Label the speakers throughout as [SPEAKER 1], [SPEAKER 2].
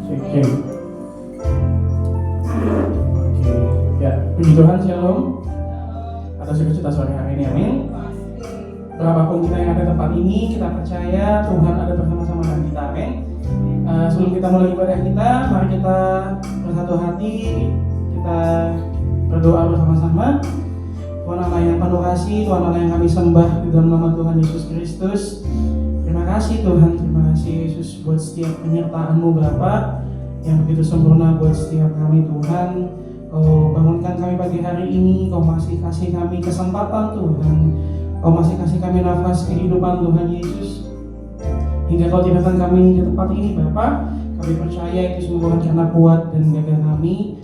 [SPEAKER 1] Oke. Ya, puji Tuhan, shalom. Atas sukacita sore hari ini, amin. Berapapun kita yang ada di tempat ini, kita percaya Tuhan ada bersama-sama dengan kita, amin. Sebelum kita mulai ibadah kita, mari kita bersatu hati, kita berdoa bersama-sama. Tuhan Allah yang penuh kasih, Tuhan Allah yang kami sembah di dalam nama Tuhan Yesus Kristus. Terima kasih Tuhan, terima kasih Yesus buat setiap penyertaan-Mu Bapa yang begitu sempurna buat setiap kami Tuhan. Kau bangunkan kami pagi hari ini, Kau masih kasih kami kesempatan Tuhan, Kau masih kasih kami nafas kehidupan Tuhan Yesus, hingga Kau tibakan kami di tempat ini Bapa. Kami percaya itu semua bukan karena kuat dan gagah kami,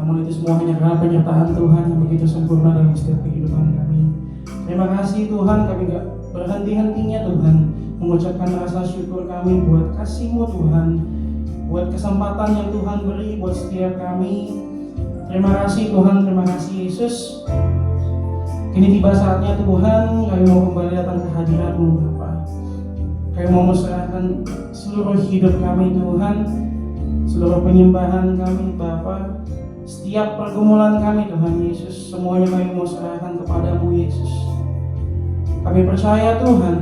[SPEAKER 1] namun itu semua hanya karena penyertaan Tuhan yang begitu sempurna dalam setiap kehidupan kami. Terima kasih Tuhan, kami gak berhenti-hentinya Tuhan mengucapkan rasa syukur kami buat kasih-Mu Tuhan, buat kesempatan yang Tuhan beri buat setiap kami. Terima kasih Tuhan, terima kasih Yesus. Kini tiba saatnya Tuhan, kami mau kembali datang ke hadirat-Mu Bapa. Kami mau menyerahkan seluruh hidup kami Tuhan, seluruh penyembahan kami Bapa, setiap pergumulan kami Tuhan Yesus, semuanya kami mau serahkan kepada-Mu Yesus. Kami percaya Tuhan,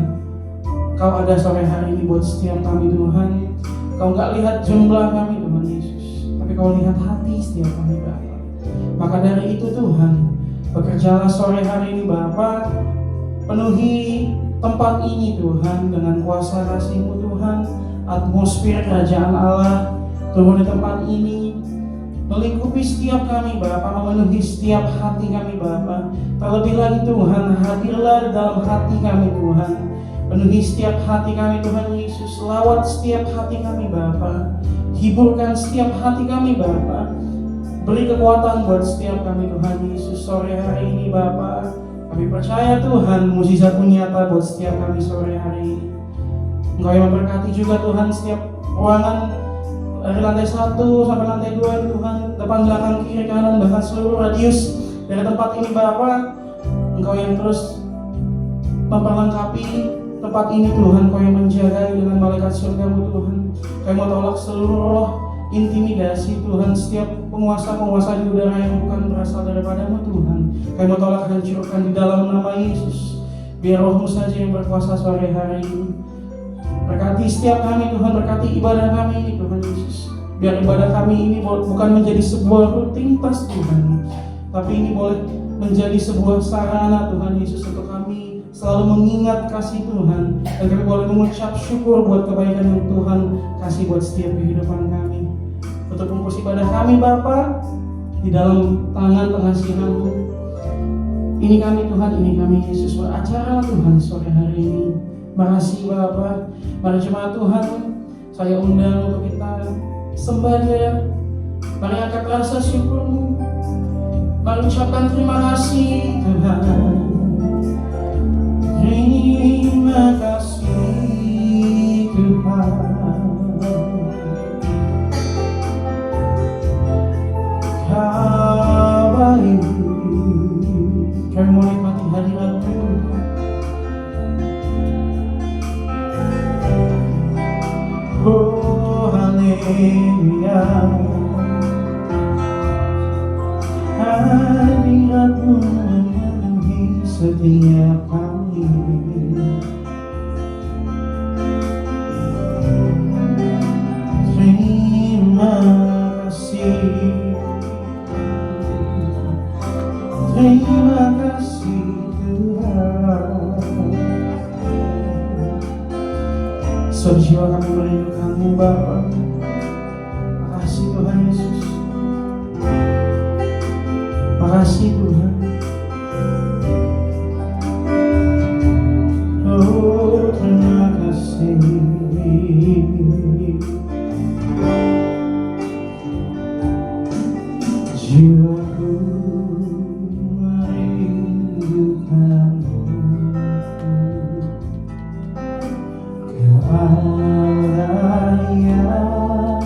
[SPEAKER 1] Kau ada sore hari ini buat setiap kami Tuhan. Kau gak lihat jumlah kami Tuhan Yesus, tapi Kau lihat hati setiap kami Bapa. Maka dari itu Tuhan, bekerjalah sore hari ini Bapa, penuhi tempat ini Tuhan dengan kuasa kasih-Mu Tuhan. Atmosfer kerajaan Allah turun di tempat ini, melingkupi setiap kami Bapa, memenuhi setiap hati kami Bapa. Terlebih lagi Tuhan, hadirlah di dalam hati kami Tuhan, penuhi setiap hati kami Tuhan Yesus. Lawat setiap hati kami Bapa, hiburkan setiap hati kami Bapa. Beri kekuatan buat setiap kami Tuhan Yesus sore hari ini Bapa. Kami percaya Tuhan, mukjizat-Mu nyata buat setiap kami sore hari ini. Engkau yang memberkati juga Tuhan setiap ruangan dari lantai 1 sampai lantai 2 ini Tuhan, depan, belakang, kiri, kanan, bahkan seluruh radius dari tempat ini Bapa. Engkau yang terus memperlengkapi tempat ini Tuhan, Kau yang menjaga dengan malaikat surga-Mu Tuhan. Kau mau tolak seluruh roh intimidasi Tuhan, setiap penguasa-penguasa di udara yang bukan berasal daripada-Mu Tuhan. Kau mau tolak, hancurkan di dalam nama Yesus. Biar Roh-Mu saja yang berkuasa sore hari ini. Berkati setiap kami Tuhan, berkati ibadah kami ini Tuhan Yesus. Biar ibadah kami ini bukan menjadi sebuah rutinitas Tuhan, tapi ini boleh menjadi sebuah sarana Tuhan Yesus untuk kami selalu mengingat kasih Tuhan, dan kami boleh mengucap syukur buat kebaikan yang Tuhan kasih buat setiap kehidupan kami. Untuk membungkus ibadah kami Bapa di dalam tangan pengasihan-Mu. Ini kami Tuhan, ini kami Yesus, beracara Tuhan sore hari ini. Makasih Bapa. Mari jemaat Tuhan, saya undang untuk kita sembah Dia. Mari angkat rasa syukur-Mu. Mari ucapkan terima kasih Tuhan. Terima kasih Tuhan. Kau baik. Kami mau nikmati hadirat-Mu. Oh haleluya, hadirat-Mu memenuhi setiap kami. Terima kasih, terima kasih Tuhan. Sejiwa kami merindukan-Mu Bapa. Makasih Tuhan Yesus, makasih Tuhan. Oh terima kasih. Jiwaku merindukan-Mu, Allah yang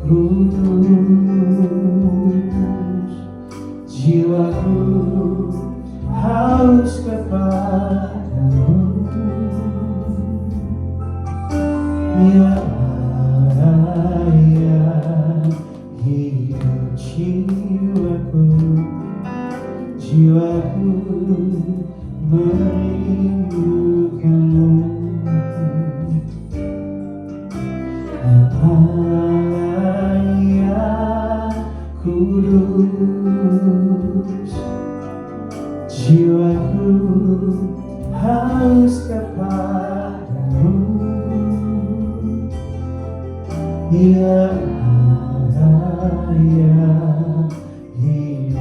[SPEAKER 1] kudus. Jiwa jiwaku haus kepadamu, ya ayah hidup jiwaku, jiwaku merindukanmu, ayah kudus, jiwaku haus kepadamu, ya ayah hidup.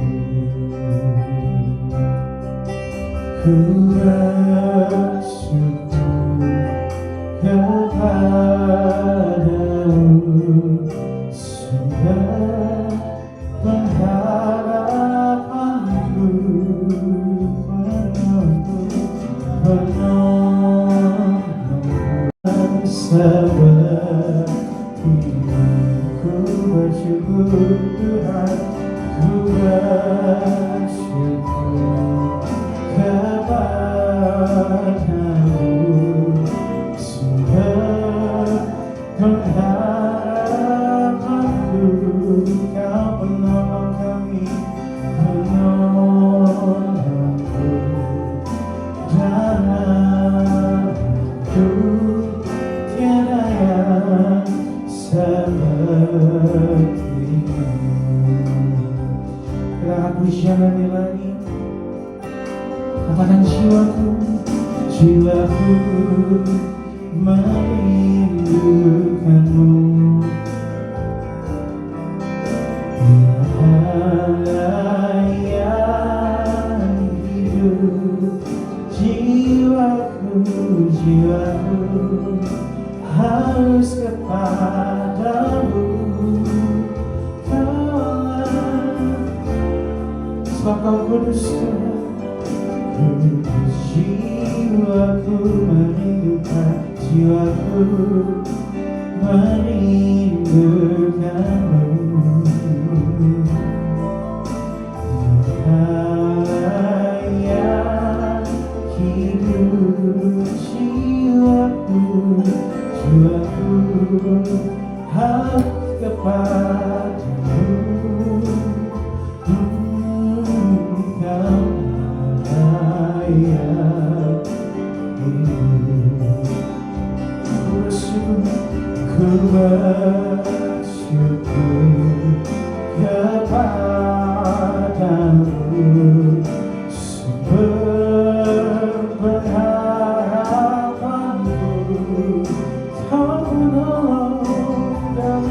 [SPEAKER 1] Ku bersyukur kepadamu, sumber pengharapanku, penolongku sepertimu. Ku bersyukur Tuhan, ku bersyukur kepadamu, sumber pengharapanku. Kau penolong kami, penolongku, dan aku tiada yang sepertimu. Kita pujian lagi. Katakan jiwaku, jiwaku merindukanmu, ayah hidup, jiwaku, jiwaku haus kepadamu. Sebab kau kudus Tuhan, kudus jiwaku merindukan, jiwaku merindukanmu, ayah hidup, jiwaku, jiwaku haus kepadamu. Ku bersyukur kepadamu, sumber pengharapanku. Kau penolong dan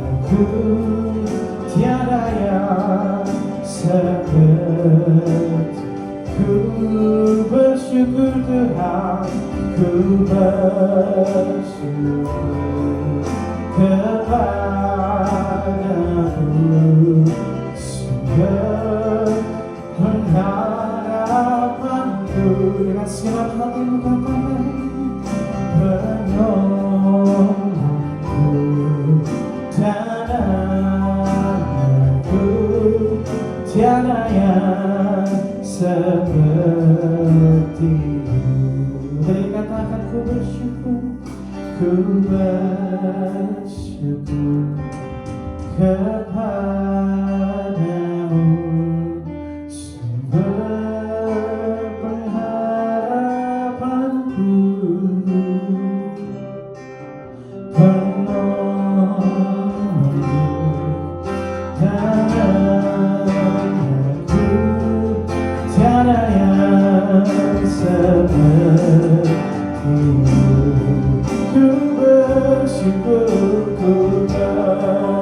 [SPEAKER 1] aku tiada yang seperti. Ku bersyukur Tuhan, ku bersyukur kepadamu, sumber pengharapanku. Dengan siap hatimu katakan, penolongku dan aku tiada yang sepertimu. Dari katakan ku bersyukur, ku bersyukur kepadamu, sumber pengharapanku, penolongku dan aku tiada yang sepertimu. Ku bersyukur, ku bersyukur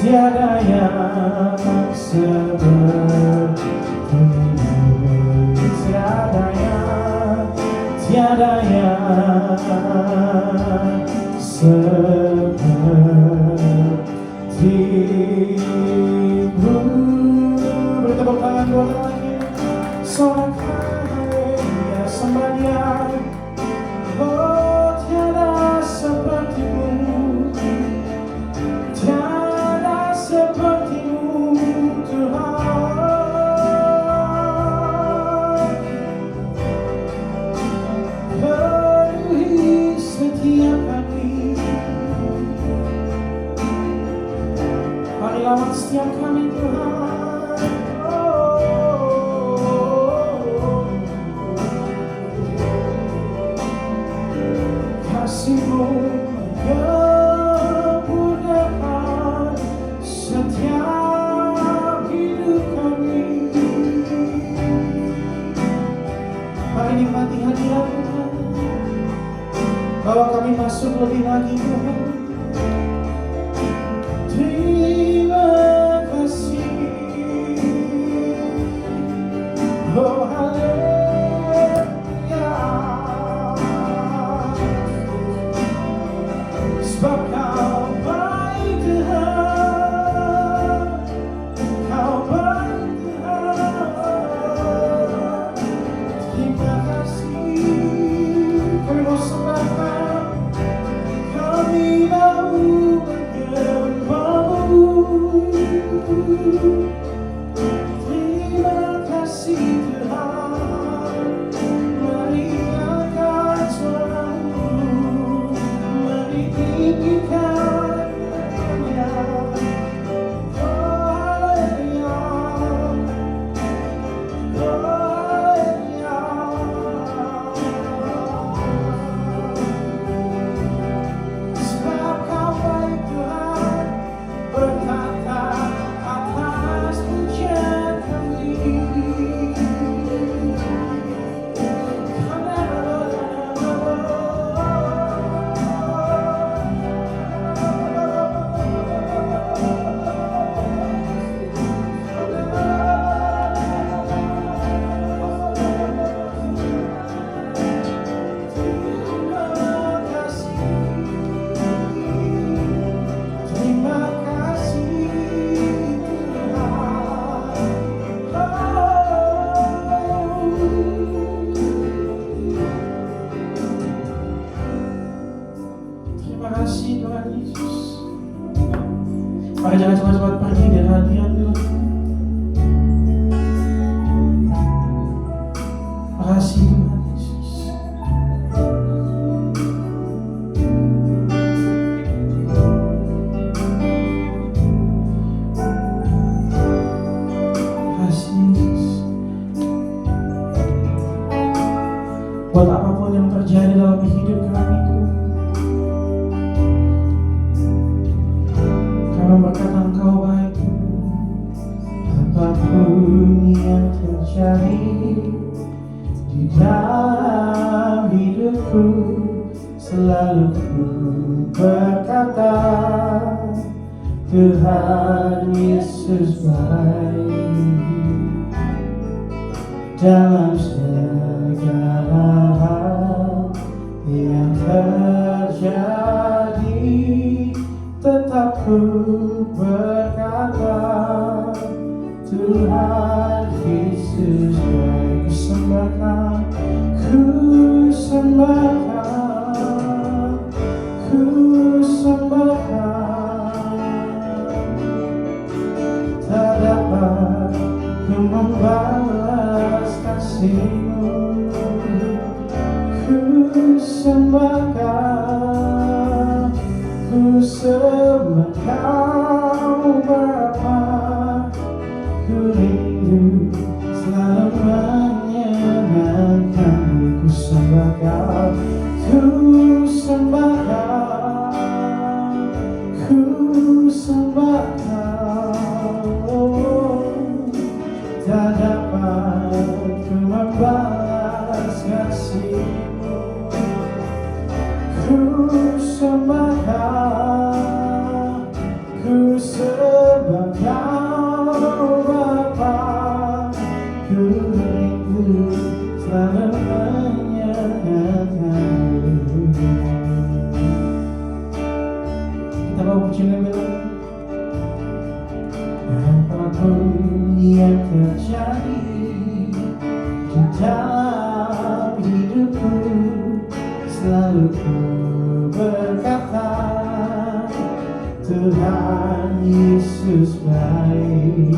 [SPEAKER 1] tiada yang sepertimu, tiada yang sepertimu. Beri tepuk tangan buat lagi. Sorak haleluya sembah Dia. Oh, tiada sepertimu, tiada sepertimu Tuhan. Penuhi setiap hati, mari lawan setiap kami Tuhan. Kasih-Mu menyempurnakan setiap hidup kami. Mari nikmati hadirat Tuhan, bawa kami masuk lebih lagi Tuhan. Terima kasih, oh haleluya. Sebab Kau baik Tuhan, Kau baik Tuhan. Terima kasih, kami mau sembahkan, kami mau menyembah-Mu. Terima kasih Tuhan, mari angkat suara-Mu, mari tinggikan namanya. Oh haleluya, oh haleluya. Sebab Kau baik Tuhan, berkata atas pujian kami. Terima kasih Tuhan Yesus. Mari jangan cepat-cepat pergi dari hadirat Tuhan. Makasih Tuhan Yesus. Makasih Yesus. Buat apapun yang terjadi dalam hidup kami Tuhan, kami berkata Engkau baik. Apapun yang terjadi di dalam hidupku, selalu ku berkata Tuhan Yesus baik. Dalam segala hal yang terjadi, tetap ku berkata Tuhan Yesus baik. Ku sembahkan, ku sembahkan. Tak dapat ku membalas kasih-Mu. Ku sembahkan, ku sembahkan Bapa. Ku rindu selalu menyenangkan-Mu. Ku sembahkan, ku sembahkan, ku sembahkan. Oh, tak dapat ku membalas kasih-Mu. Ku sembahkan, ku sembahkan. Engkau Bapa, ku rindu selalu menyenangkanmu. Kita mau puji lebih lagi. Apapun yang terjadi di dalam hidupku, selalu ku berkata, Tuhan Yesus baik.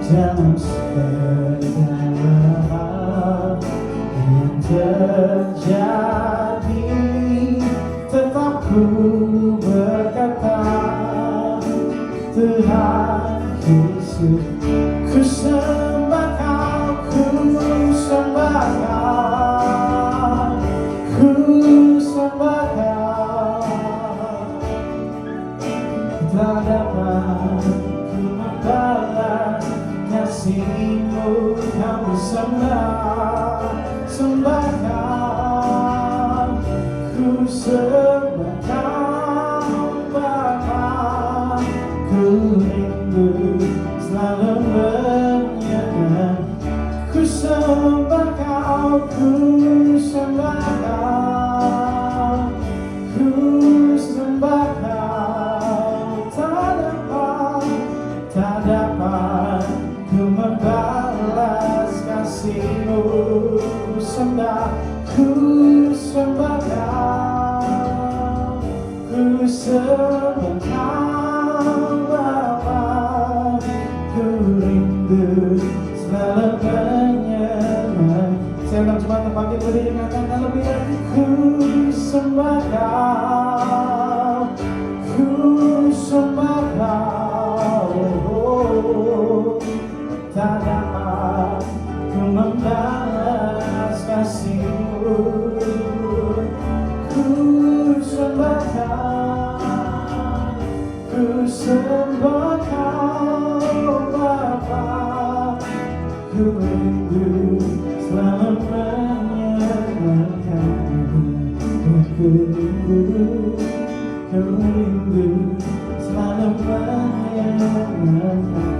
[SPEAKER 1] Dalam segala hal yang terjadi, tetap ku berkata, Tuhan Yesus. Ku sembah Kau, ku sembah Kau, ku sembah Kau. Tak dapat ku membalas kasih-Mu, Kau sembah, sembah Kau, ku sembah Kau Bapa, ku rindu selalu menyenangkan. Ku sembah Kau, ku sembah Kau, ku sembah Kau. Tak dapat ku membalas kasih-Mu. Ku sembah Kau, ku sembah Kau Bapa, ku rindu selalu menyenangkan. Saya undang jemaat bangkit berdiri dengan kata lebih lagi. Ku sembah Kau, ku sembah Kau. Tak dapat ku membalas kasih-Mu. Ku sembah Kau, ku sembah Kau Bapa, ku rindu selalu menyenangkan-Mu. Ku rindu selalu menyenangkan.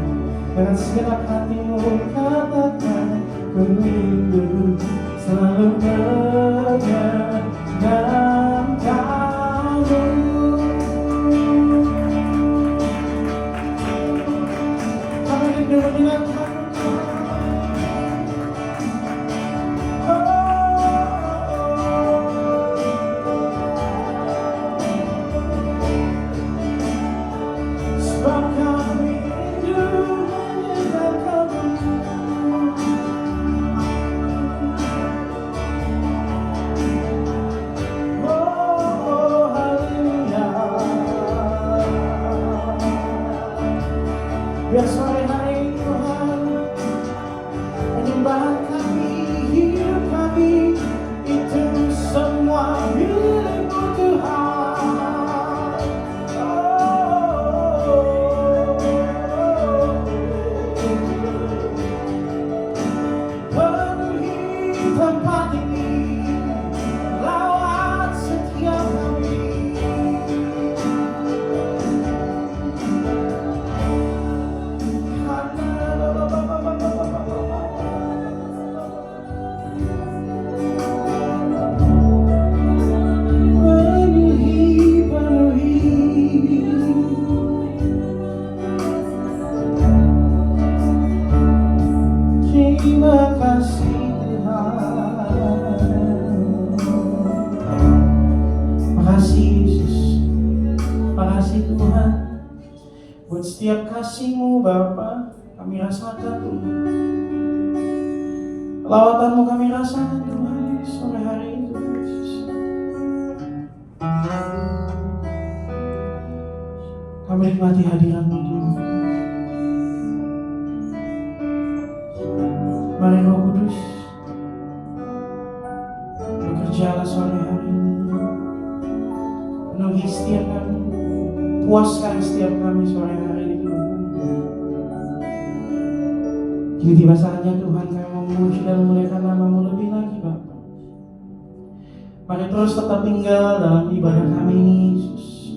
[SPEAKER 1] Dengan segenap hatimu katakan, ku rindu selalu menyenangkan-Mu. Kami rindu menyenangkan-Mu. Sebab kami rindu menyenangkan-Mu. Oh, haleluya. Biar sore hari Tuhan, penyembahan kami, hidup kami, itu semua milik-Mu Tuhan. Penuhi tempat ini, lawat setiap kami. Terima kasih Tuhan. Makasih Yesus, makasih Tuhan buat setiap kasih-Mu Bapa. Kami rasakan Tuhan, lawatan-Mu kami rasakan Tuhan sore hari itu Yesus. Kami nikmati hadirat-Mu Tuhan. Mari Roh Kudus, bekerjalah sore hari ini. Penuhi setiap kami, puaskan setiap kami sore hari ini Tuhan. Kini tiba saatnya Tuhan kami memuji dan memuliakan nama-Mu lebih lagi Bapa. Mari terus tetap tinggal dalam ibadah kami ini Yesus.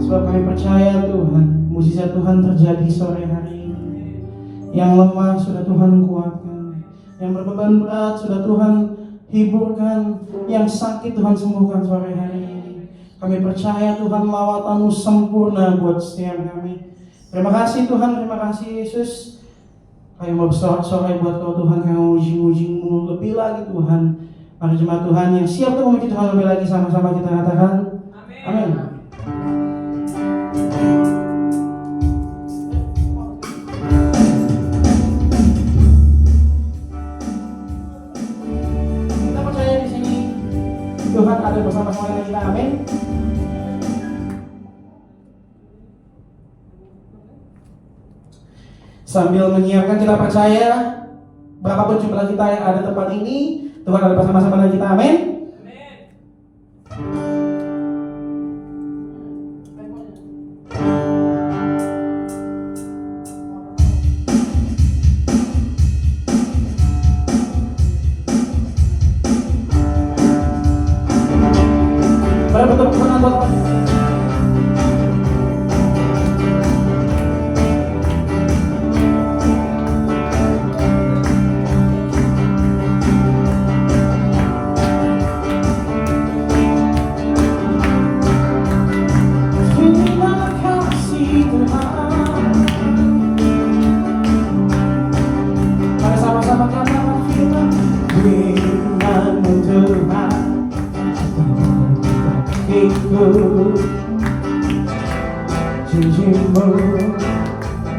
[SPEAKER 1] Sebab kami percaya Tuhan, mujizat Tuhan terjadi sore hari ini. Yang lemah sudah Tuhan kuatkan, yang berbeban berat sudah Tuhan hiburkan, yang sakit Tuhan sembuhkan sore hari ini. Kami percaya Tuhan lawatan-Mu sempurna buat setiap kami. Terima kasih Tuhan, terima kasih Yesus. Kami mau bersorak-sorai buat Kau Tuhan, kami muji-muji-Mu lebih lagi Tuhan. Mari jemaat Tuhan yang siap untuk memuji Tuhan lebih lagi, sama-sama kita katakan amin. Kita percaya di sini Tuhan ada bersama-sama dengan kita, amin. Sambil menyiapkan, kita percaya berapapun jumlah kita yang ada tempat ini, Tuhan ada bersama-sama dengan kita, amin. Mari bertepuk tangan buat Tuhan. Janji-Mu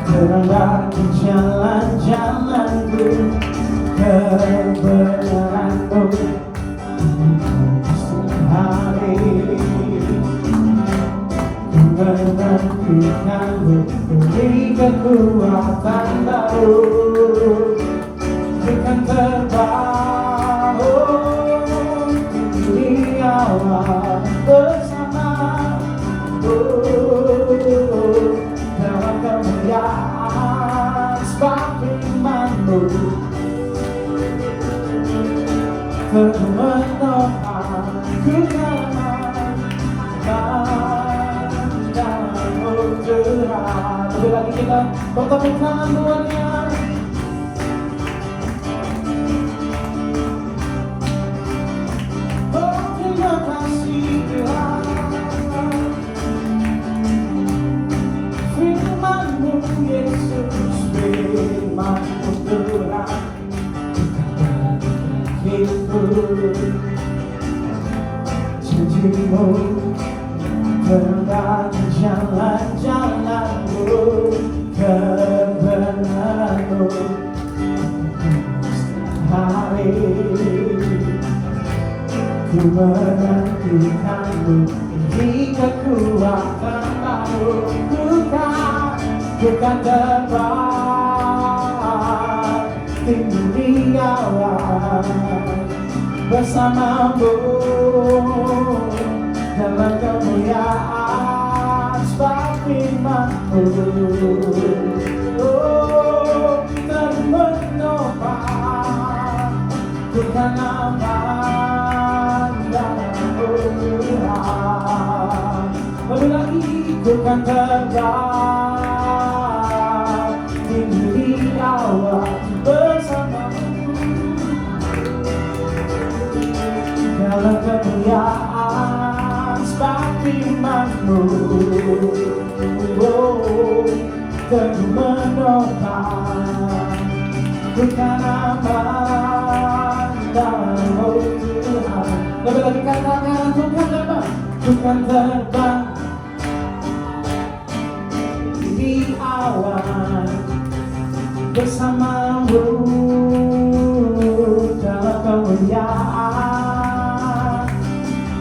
[SPEAKER 1] terang bagi jalan-jalanku, kebenaran-Mu setiap hari. Ku menantikan-Mu, beri kekuatan baru, berikan terbangun di awal bersama-Mu. Dalam kemuliaan sebab firman-Mu menopang ku dalam Tuhan. Lebih lagi kita bertepuk tangan buatnya. Oh, terima kasih Tuhan. Firman-Mu Yesus, firman-Mu Tuhan, janji-Mu terang jalan-jalan-Mu, kebenaran-Mu setiap hari. Ku menantikan-Mu, beri kekuatan baru, bukan terbang tinggi di awan bersama-Mu dalam kemuliaan sebab firman-Mu. Oh, dan menopang bukan aman dalam Tuhan. Lebih lagi bukan terbang tinggi di awan bersama-Mu dalam kemuliaan sebab firman-Mu. Oh, dan menopang bukan aman dalam Tuhan. Lebih lagi katakan bukan terbang, bukan terbang di awan bersama-Mu dalam kemuliaan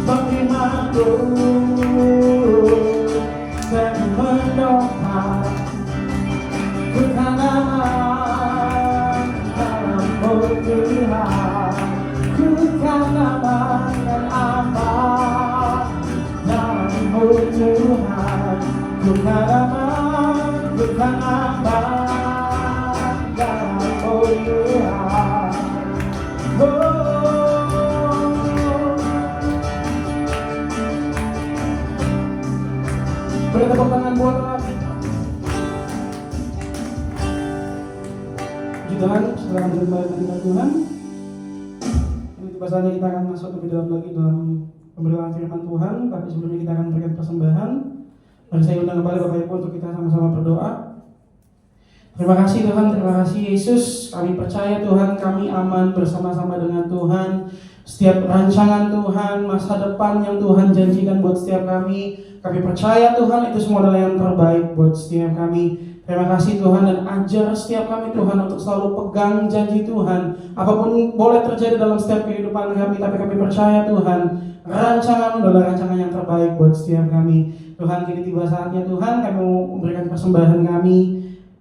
[SPEAKER 1] sebab firman-Mu dan menopang bukan aman dalam Tuhan, bukan aman dan aman dalam Tuhan, bukan aman, bukan aman dalam Tuhan. Beri tepuk tangan buat Allah. Puji Tuhan, setelah menerima dengan Tuhan, ini tiba saatnya kita akan masuk lebih dalam lagi dalam pemberitaan firman Tuhan. Tapi sebelumnya kita akan berikan persembahan. Mari saya undang kembali Bapak Ibu untuk kita sama-sama berdoa. Terima kasih Tuhan, terima kasih Yesus. Kami percaya Tuhan, kami aman bersama-sama dengan Tuhan. Setiap rancangan Tuhan, masa depan yang Tuhan janjikan buat setiap kami percaya Tuhan itu semua adalah yang terbaik buat setiap kami. Terima kasih Tuhan, dan ajar setiap kami Tuhan untuk selalu pegang janji Tuhan. Apapun boleh terjadi dalam setiap kehidupan kami, tapi kami percaya Tuhan, rancangan adalah rancangan yang terbaik buat setiap kami. Tuhan, kini tiba saatnya Tuhan, kami mau memberikan persembahan kami.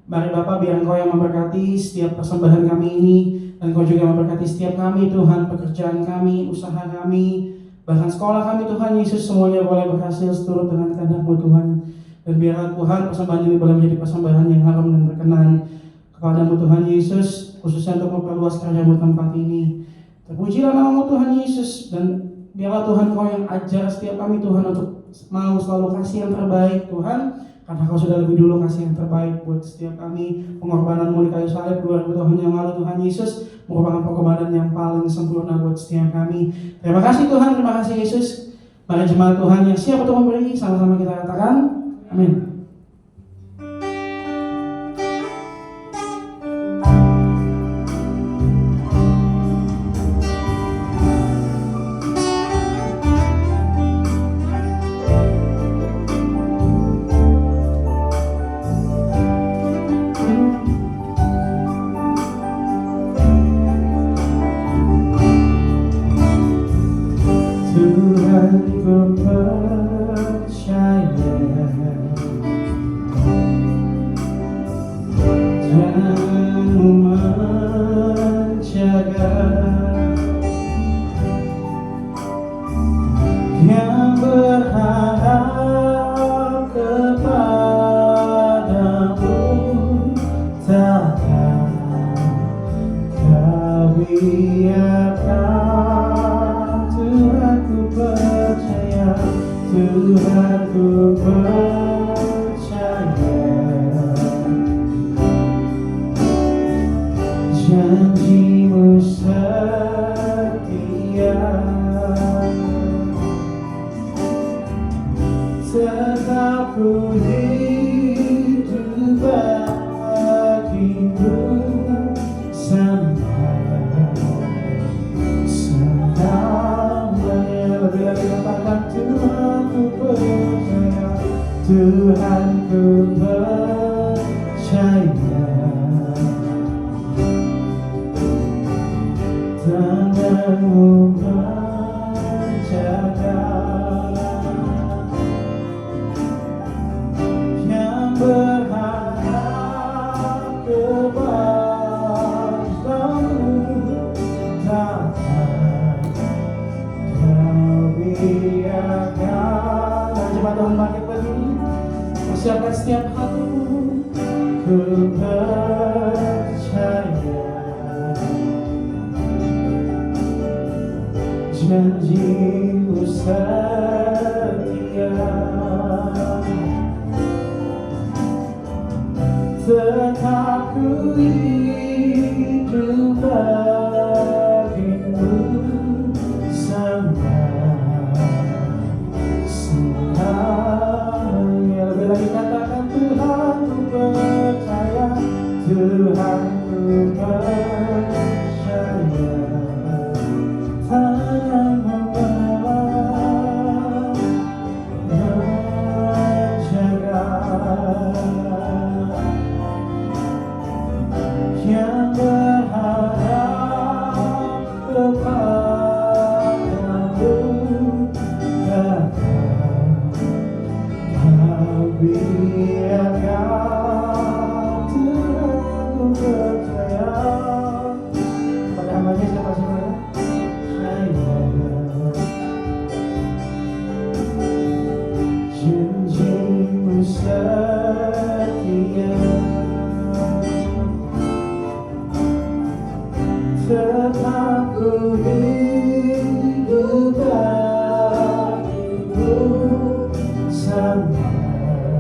[SPEAKER 1] Mari Bapa, biar Engkau yang memberkati setiap persembahan kami ini, dan Engkau juga memberkati setiap kami Tuhan, pekerjaan kami, usaha kami, bahkan sekolah kami Tuhan Yesus, semuanya boleh berhasil seturut dengan kehendak-Mu Tuhan. Dan biarlah Tuhan persembahan ini boleh menjadi persembahan yang harum dan berkenan kepada-Mu Tuhan Yesus, khususnya untuk memperluas karya-Mu tempat ini. Terpujilah nama-Mu Tuhan Yesus, dan biarlah Tuhan Kau yang ajar setiap kami Tuhan untuk mau selalu kasih yang terbaik Tuhan. Karena Kau sudah lebih dulu kasih yang terbaik buat setiap kami. Pengorbanan-Mu di kayu salib 2000 tahun yang lalu Tuhan Yesus merupakan pengorbanan yang paling sempurna buat setiap kami. Terima kasih Tuhan, terima kasih Yesus. Mari jemaat Tuhan yang siap untuk memberi, sama-sama kita katakan amin.
[SPEAKER 2] Janji-Mu setia, tetap ku hidup bagi-Mu selamanya. Lebih lagi katakan Tuhan ku percaya, Tuhan ku percaya. Tangan-Mu menjaga, yang berharap kepada-Mu, takkan Kau biarkan. Dan coba Tuhan bangkit begini, persiapkan setiap hatimu. Ku percaya janji-Mu setia, tetap ku hidup bagi-Mu selamanya. Lebih lagi katakan Tuhan ku percaya, Tuhan ku percaya. Yang berharap kepada-Mu, takkan Kau biarkan. Tuhan ku percaya. Pada hamba-Nya siapa sih? Janji-Mu setia, tetap ku hidup bagi-Mu selamanya.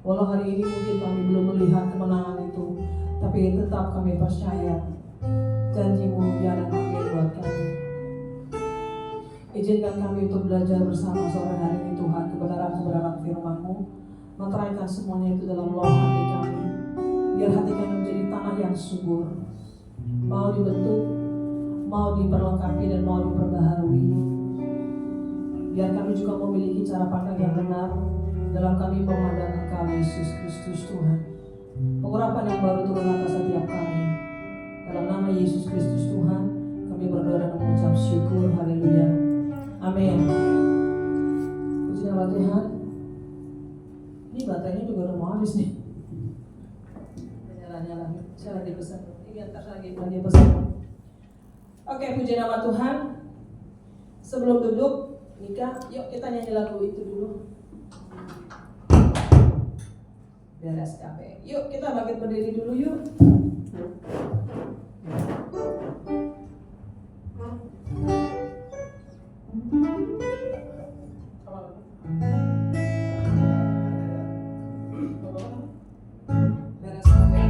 [SPEAKER 3] Walau hari ini mungkin kami belum melihat kemenangan itu, tapi tetap kami percaya janji-Mu ya dan amin buat kami. Izinkan kami untuk belajar bersama sore hari ini Tuhan, kebenaran-kebenaran firman-Mu, meteraikan semuanya itu dalam loh hati kami, biar hati kami menjadi tanah yang subur, mau dibentuk, mau diperlengkapi dan mau diperbaharui. Biar kami juga memiliki cara pandang yang benar dalam kami memandang Engkau Yesus Kristus Tuhan. Pengurapan yang baru turun atas setiap kami. Dalam nama Yesus Kristus Tuhan, kami berdoa dan mengucap syukur. Haleluya. Amin. Puji nama Tuhan. Ini baterainya juga udah mau habis nih. Nyala-nyala. Saya lagi pesan. Ini antar lagi pesan. Oke, puji nama Tuhan. Sebelum duduk, Nika, yuk kita nyanyi lagu itu dulu. Beres capek. Yuk kita bangkit berdiri dulu yuk. Beres capek.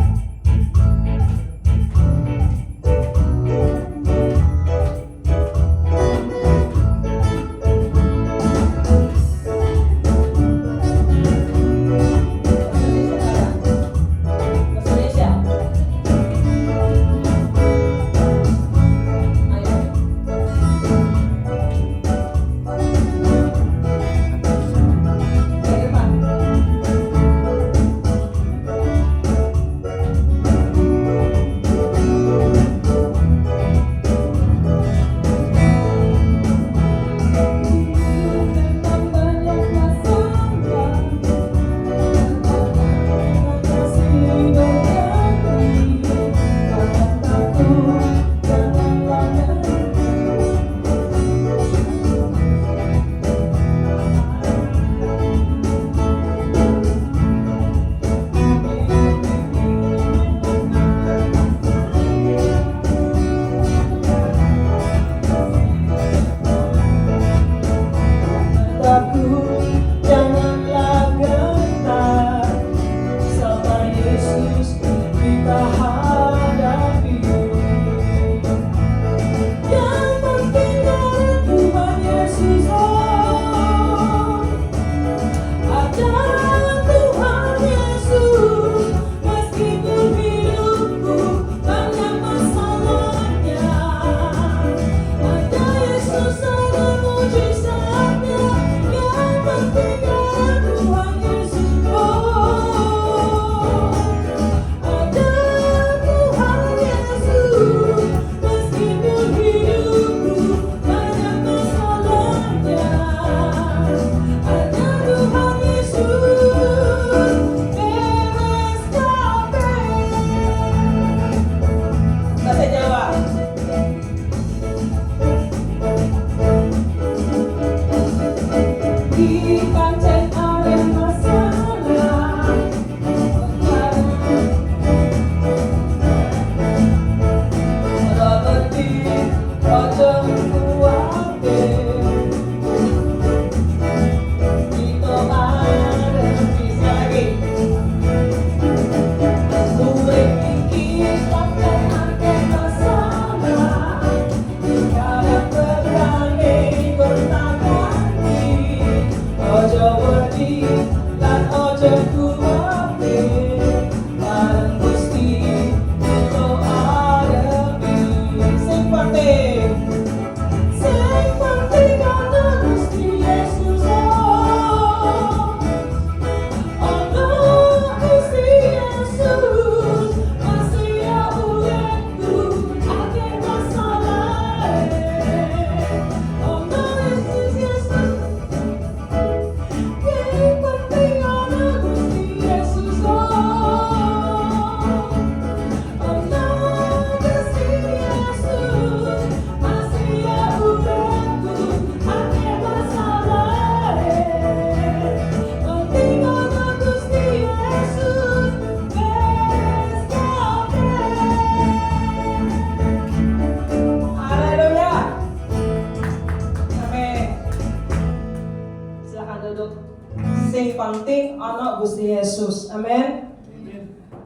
[SPEAKER 3] penting ana Gusti Yesus. Amin.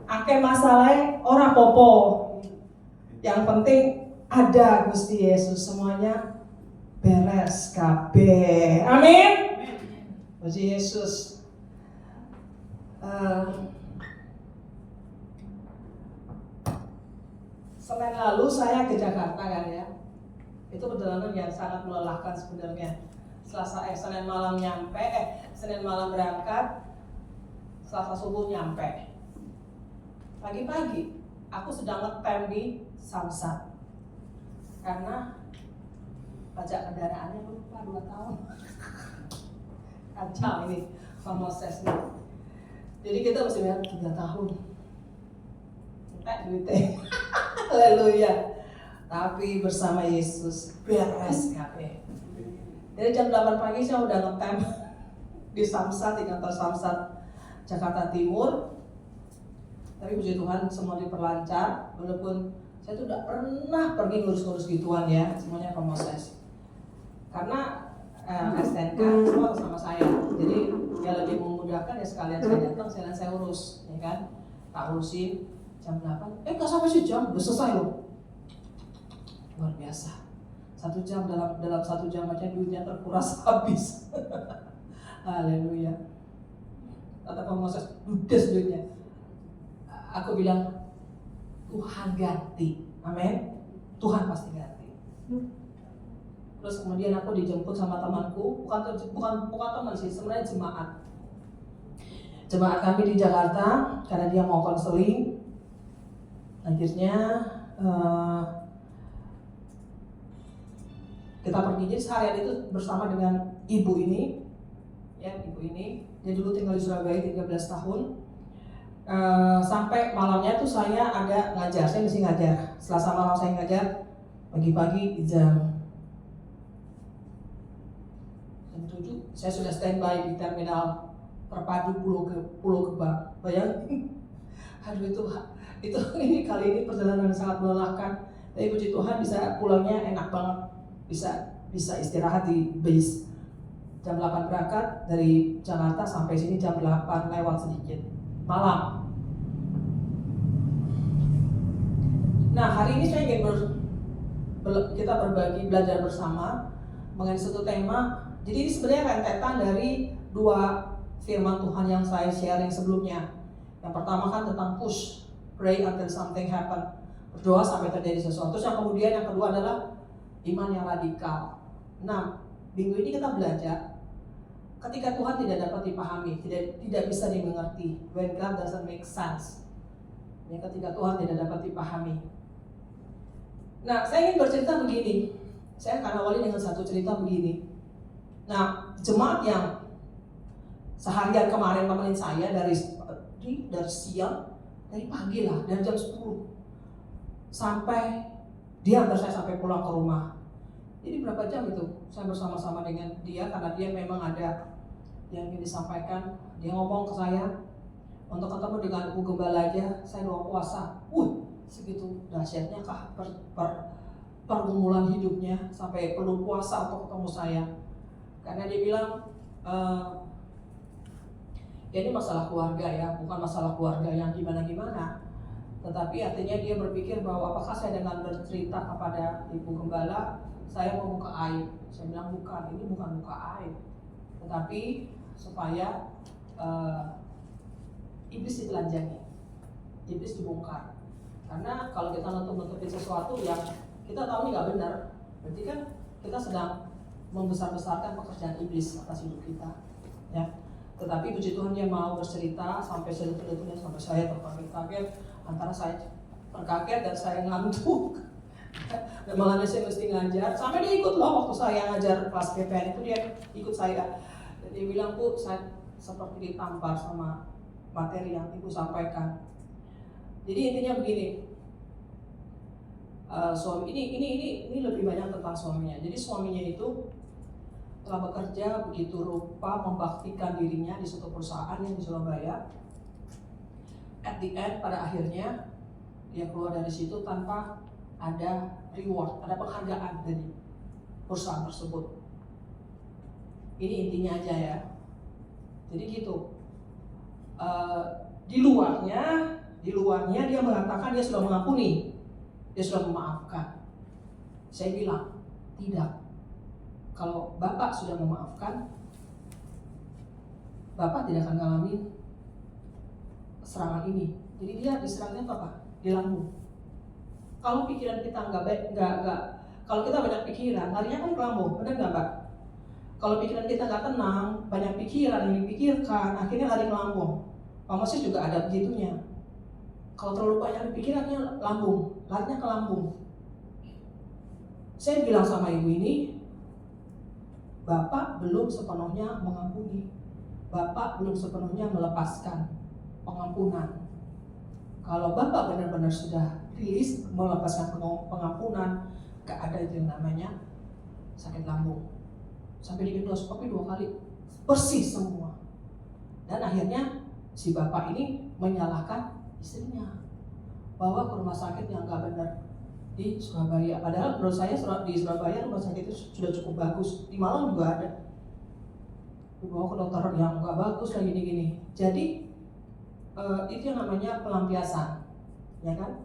[SPEAKER 3] Akeh masalah ora popo. Yang penting ada Gusti Yesus, semuanya beres kabeh. Amin. Gusti Yesus. Senin lalu saya ke Jakarta kan ya. Itu perjalanan yang sangat melelahkan sebenarnya. Senin malam Senin malam berangkat, Selasa subuh nyampe. Pagi-pagi aku sedang ngetem di Samsat. Karena pajak kendaraannya lupa 2 tahun. Kacau ini famoses nih. Jadi kita mesti lihat 3 tahun. Entek duitnya. Haleluya. Tapi bersama Yesus beres kabeh. Dari jam 8 pagi saya udah ngetem di Samsat, di kantor Samsat Jakarta Timur. Tapi puji Tuhan semua diperlancar, walaupun saya tuh tidak pernah pergi ngurus-ngurus gituan ya, semuanya proses. Karena STNK semua sama saya, jadi ya lebih memudahkan ya sekalian saya datang, sekalian saya urus, ya kan? Tak urusin jam 8, nggak sampai sejam, udah selesai loh. Luar biasa. 1 jam dalam 1 jam aja duitnya terkuras habis. Haleluya. Kata Moses, ludes duitnya. Aku bilang, Tuhan ganti. Amin. Tuhan pasti ganti. Terus kemudian aku dijemput sama temanku, bukan teman sih, sebenarnya jemaat. Jemaat kami di Jakarta karena dia mau konseling. Akhirnya kita pergi, jadi seharian itu bersama dengan ibu ini, ya ibu ini, dia dulu tinggal di Surabaya 13 tahun, sampai malamnya tuh saya ada ngajar, saya mesti ngajar, Selasa malam saya ngajar, pagi-pagi jam 7, saya sudah standby di terminal terpadu Pulau Gebang, bayangin, aduh itu ini kali ini perjalanan yang sangat melelahkan, tapi puji Tuhan bisa pulangnya enak banget. Bisa istirahat di base. Jam 8 berangkat dari Jakarta sampai sini jam 8 lewat sedikit malam. Nah, hari ini saya ingin kita berbagi belajar bersama mengenai satu tema. Jadi ini sebenarnya rentetan dari 2 firman Tuhan yang saya sharing sebelumnya. Yang pertama kan tentang push, pray until something happen, berdoa sampai terjadi sesuatu. Terus yang kemudian yang kedua adalah iman yang radikal. Nah, minggu ini kita belajar ketika Tuhan tidak dapat dipahami, tidak bisa dimengerti. When God doesn't make sense. Ya, ketika Tuhan tidak dapat dipahami. Nah, saya ingin bercerita begini. Saya akan awali dengan satu cerita begini. Nah, jemaat yang seharian kemarin nemenin saya dari siang, dari pagi lah, dari jam 10 sampai dia antar saya sampai pulang ke rumah. Jadi berapa jam itu saya bersama-sama dengan dia, karena dia memang ada yang ingin disampaikan. Dia ngomong ke saya, untuk ketemu dengan Ibu Gembala aja saya 2 puasa. Segitu dahsyatnya kah pergumulan hidupnya sampai perlu puasa untuk ketemu saya. Karena dia bilang, ya ini masalah keluarga ya, bukan masalah keluarga yang gimana-gimana. Tetapi artinya dia berpikir bahwa apakah saya dengan bercerita kepada Ibu Gembala, saya mau buka aib. Saya bilang bukan, ini bukan buka aib, tetapi supaya iblis ditelanjangi, iblis dibongkar. Karena kalau kita nutup-nutupin sesuatu yang kita tahu ini nggak benar, berarti kan kita sedang membesar-besarkan pekerjaan iblis atas hidup kita. Ya. Tetapi puji Tuhan dia mau bercerita sampai sedetik-detiknya, sampai saya terkaget-kaget. Antara saya terkaget dan saya ngantuk. Dan malamnya saya mesti ngajar. Sampai dia ikut loh waktu saya ngajar kelas PPN itu, dia ikut saya. Dan dia bilang, Bu, saya seperti ditampar sama materi yang Ibu sampaikan. Jadi intinya begini. Suami ini lebih banyak tentang suaminya. Jadi suaminya itu telah bekerja begitu rupa membaktikan dirinya di suatu perusahaan yang di Surabaya. At the end, pada akhirnya dia keluar dari situ tanpa ada reward, ada penghargaan dari perusahaan tersebut. Ini intinya aja ya. Jadi gitu. Di luarnya dia mengatakan dia sudah mengampuni, dia sudah memaafkan. Saya bilang tidak. Kalau Bapak sudah memaafkan, Bapak tidak akan ngalamin serangan ini. Jadi dia diserangnya apa? Di lambung. Kalau pikiran kita kalau kita banyak pikiran, larinya kan ke lambung, benar nggak Pak? Kalau pikiran kita nggak tenang, banyak pikiran yang dipikirkan, akhirnya lari ke lambung. Pak Moses juga ada begitunya. Kalau terlalu banyak pikirannya lambung, larinya ke lambung. Saya bilang sama ibu ini, Bapak belum sepenuhnya mengampuni. Bapak belum sepenuhnya melepaskan pengampunan. Kalau Bapak benar-benar sudah rilis melepaskan pengampunan, gak ada itu yang namanya sakit lambung. Sampai di endoskopi 2 kali, bersih semua. Dan akhirnya si Bapak ini menyalahkan istrinya, bawa ke rumah sakit yang gak benar di Surabaya. Padahal menurut saya di Surabaya rumah sakit itu sudah cukup bagus. Di Malang juga ada. Dibawa ke dokter yang gak bagus kayak gini-gini. Jadi itu yang namanya pelampiasan, ya kan?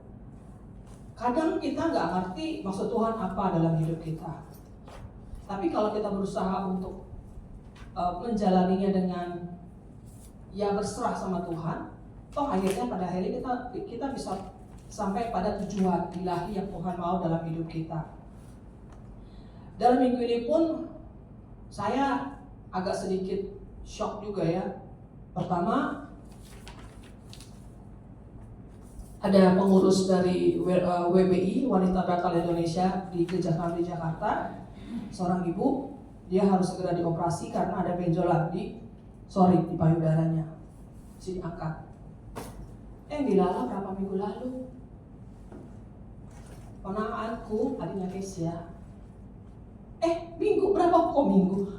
[SPEAKER 3] Kadang kita nggak ngerti maksud Tuhan apa dalam hidup kita. Tapi kalau kita berusaha untuk menjalaninya dengan ya berserah sama Tuhan, toh akhirnya pada akhirnya kita bisa sampai pada tujuan ilahi yang Tuhan mau dalam hidup kita. Dalam minggu ini pun saya agak sedikit shock juga ya. Pertama, ada pengurus dari WBI, Wanita Batal Indonesia di Gereja Kami Jakarta, seorang ibu, dia harus segera dioperasi karena ada benjolan di payudaranya. Sini angkat. Dilala berapa minggu lalu, ponakanku, adiknya Kesia,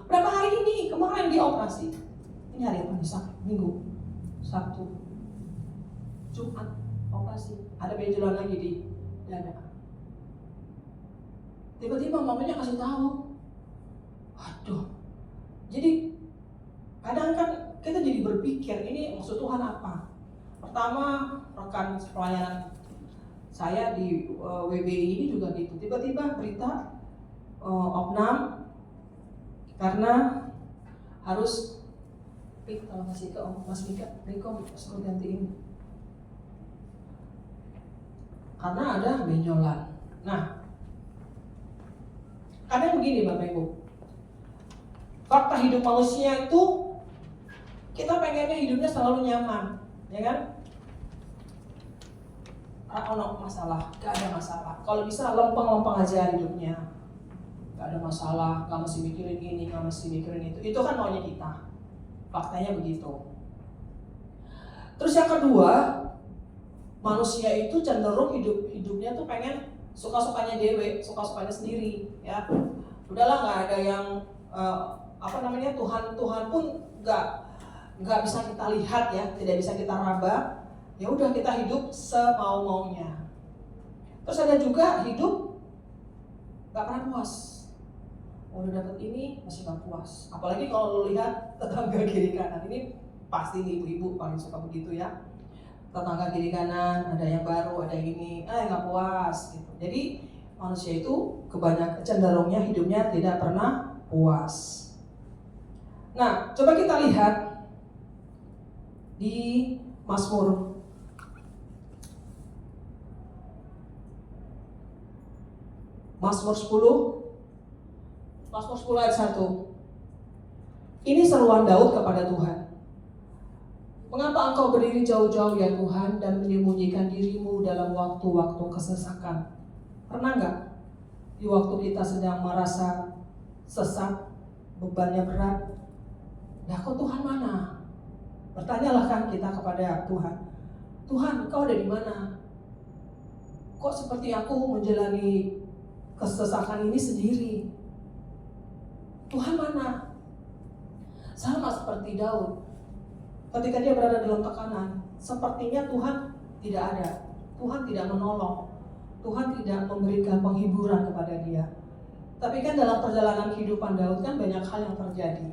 [SPEAKER 3] berapa hari ini, kemarin dia operasi. Ini hari apa nih? Minggu, Sabtu, Jumat, operasi, ada benjolan lagi di dada. Tiba-tiba mamanya kasih tahu, waduh. Jadi kadang kan kita jadi berpikir ini maksud Tuhan apa? Pertama, rekan pelayanan saya di WBI ini juga gitu. Tiba-tiba berita opnam karena harus kalau masih ke Mas Mika, Riko suruh gantiin. Karena ada benjolan. Nah, kadang begini Bapak Ibu, fakta hidup manusia itu kita pengennya hidupnya selalu nyaman, ya kan? Masalah, gak ada masalah. Kalau bisa lempeng-lempeng aja hidupnya, gak ada masalah, gak mesti mikirin ini, gak mesti mikirin itu. Itu kan maunya kita, faktanya begitu. Terus yang kedua, manusia itu cenderung hidupnya tuh pengen suka-sukanya dewe, suka-sukanya sendiri, ya. Udahlah, nggak ada yang Tuhan pun nggak bisa kita lihat ya, tidak bisa kita raba. Ya udah kita hidup semau-maunya. Terus ada juga hidup nggak pernah puas. Udah dapet ini masih nggak puas. Apalagi kalau lu lihat tetangga kiri kanan, ini pasti ibu-ibu paling suka begitu ya. Tetangga kiri kanan, ada yang baru, ada yang ini, nggak puas gitu. Jadi manusia itu kebanyakan cenderungnya hidupnya tidak pernah puas. Nah, coba kita lihat di Mazmur 10 ayat 1. Ini seruan Daud kepada Tuhan. Mengapa engkau berdiri jauh-jauh ya Tuhan dan menyembunyikan dirimu dalam waktu-waktu kesesakan? Pernah nggak di waktu kita sedang merasa sesak, bebannya berat, ya kok Tuhan mana? Bertanyalah kan kita kepada Tuhan. Tuhan, engkau ada di mana? Kok seperti aku menjalani kesesakan ini sendiri? Tuhan mana? Sama seperti Daud. Ketika dia berada dalam tekanan, sepertinya Tuhan tidak ada. Tuhan tidak menolong. Tuhan tidak memberikan penghiburan kepada dia. Tapi kan dalam perjalanan kehidupan Daud kan banyak hal yang terjadi.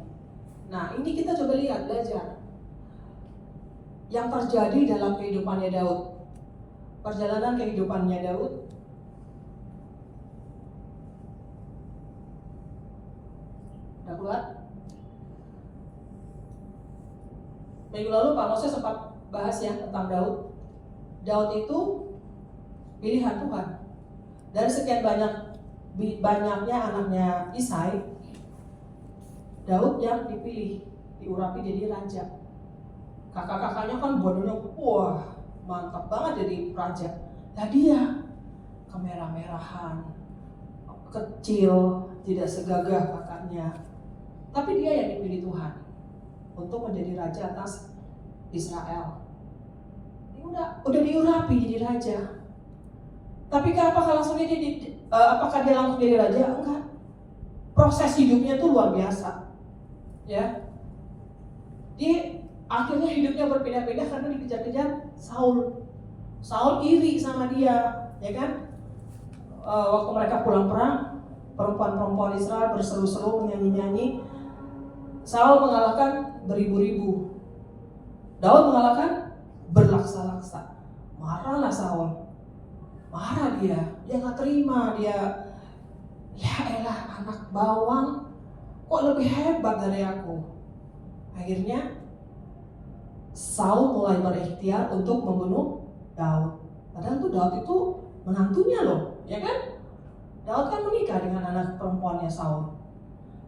[SPEAKER 3] Nah, ini kita coba lihat, belajar yang terjadi dalam kehidupannya Daud. Perjalanan kehidupannya Daud. Udah keluar? Minggu lalu Pak Moses sempat bahas ya tentang Daud. Daud itu pilihan Tuhan. Dari sekian banyaknya anaknya Isai, Daud yang dipilih, diurapi jadi raja. Kakak-kakaknya kan bodohnya, wah mantap banget jadi raja. Nah dia kemerah-merahan, kecil, tidak segagah kakaknya. Tapi dia yang dipilih Tuhan untuk menjadi raja atas Israel. Ini udah diurapi jadi raja. Tapi apakah langsung apakah dia langsung jadi raja? Enggak. Proses hidupnya itu luar biasa. Ya. Akhirnya hidupnya berpindah-pindah karena dikejar-kejar Saul. Saul iri sama dia, ya kan? Waktu mereka pulang perang, perempuan-perempuan Israel berseru-seru, menyanyi-nyanyi. Saul mengalahkan beribu-ribu. Daud mengalahkan berlaksa-laksa. Marahlah Saul. Marah dia nggak terima, dia ya elah anak bawang kok lebih hebat dari aku. Akhirnya Saul mulai berikhtiar untuk membunuh Daud. Padahal tuh Daud itu menantunya loh, ya kan? Daud kan menikah dengan anak perempuannya Saul.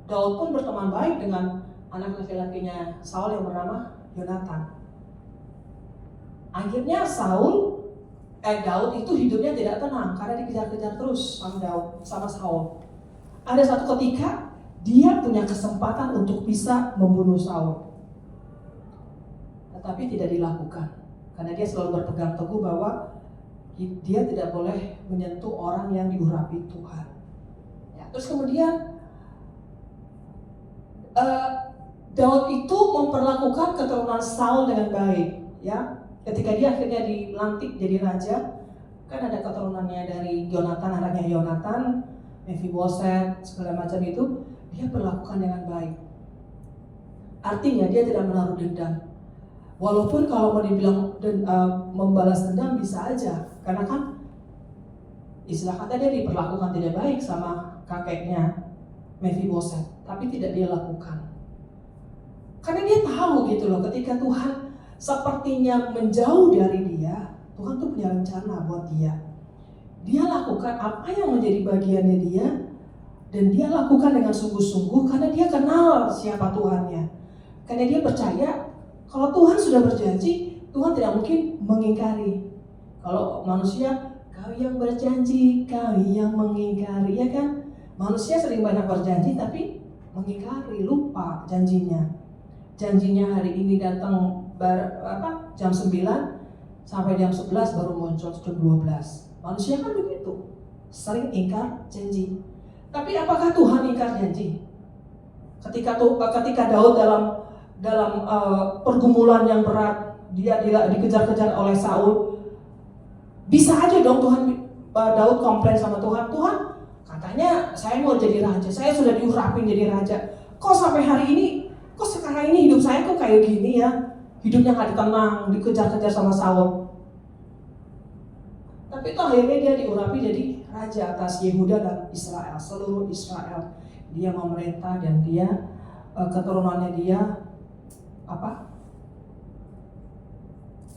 [SPEAKER 3] Daud pun berteman baik dengan anak laki-lakinya Saul yang bernama Yonatan. Akhirnya Daud itu hidupnya tidak tenang karena dikejar-kejar terus sama Saul. Ada satu ketika dia punya kesempatan untuk bisa membunuh Saul, tetapi tidak dilakukan karena dia selalu berpegang teguh bahwa dia tidak boleh menyentuh orang yang diurapi Tuhan. Ya, terus kemudian Daud itu memperlakukan keturunan Saul dengan baik, ya. Ketika dia akhirnya dilantik jadi raja, kan ada keturunannya dari Yonatan, anaknya Yonatan, Mephiboset, segala macam itu, dia perlakukan dengan baik. Artinya dia tidak menaruh dendam. Walaupun kalau mau dibilang membalas dendam bisa aja, karena kan istilah kata dia diperlakukan tidak baik sama kakeknya Mephiboset, tapi tidak dia lakukan. Karena dia tahu gitu loh, ketika Tuhan sepertinya menjauh dari dia, Tuhan tuh punya rencana buat dia. Dia lakukan apa yang menjadi bagiannya dia, dan dia lakukan dengan sungguh-sungguh karena dia kenal siapa Tuhannya. Karena dia percaya kalau Tuhan sudah berjanji, Tuhan tidak mungkin mengingkari. Kalau manusia, kau yang berjanji, kau yang mengingkari, ya kan? Manusia sering banyak berjanji tapi mengingkari, lupa janjinya. Janjinya hari ini datang jam 9 sampai jam 11 baru muncul jam 12. Manusia kan begitu, sering ingkar janji. Tapi apakah Tuhan ingkar janji? Ketika Daud dalam pergumulan yang berat, dia dikejar-kejar oleh Saul, bisa aja dong Daud komplain sama Tuhan, Tuhan katanya saya mau jadi raja, saya sudah diurapin jadi raja, kok sampai hari ini, kok sekarang ini hidup saya kok kayak gini ya, hidupnya gak tenang, dikejar-kejar sama Saul. Tapi itu akhirnya dia diurapi jadi raja atas Yehuda dan Israel, seluruh Israel. Dia memerintah dan dia keturunannya dia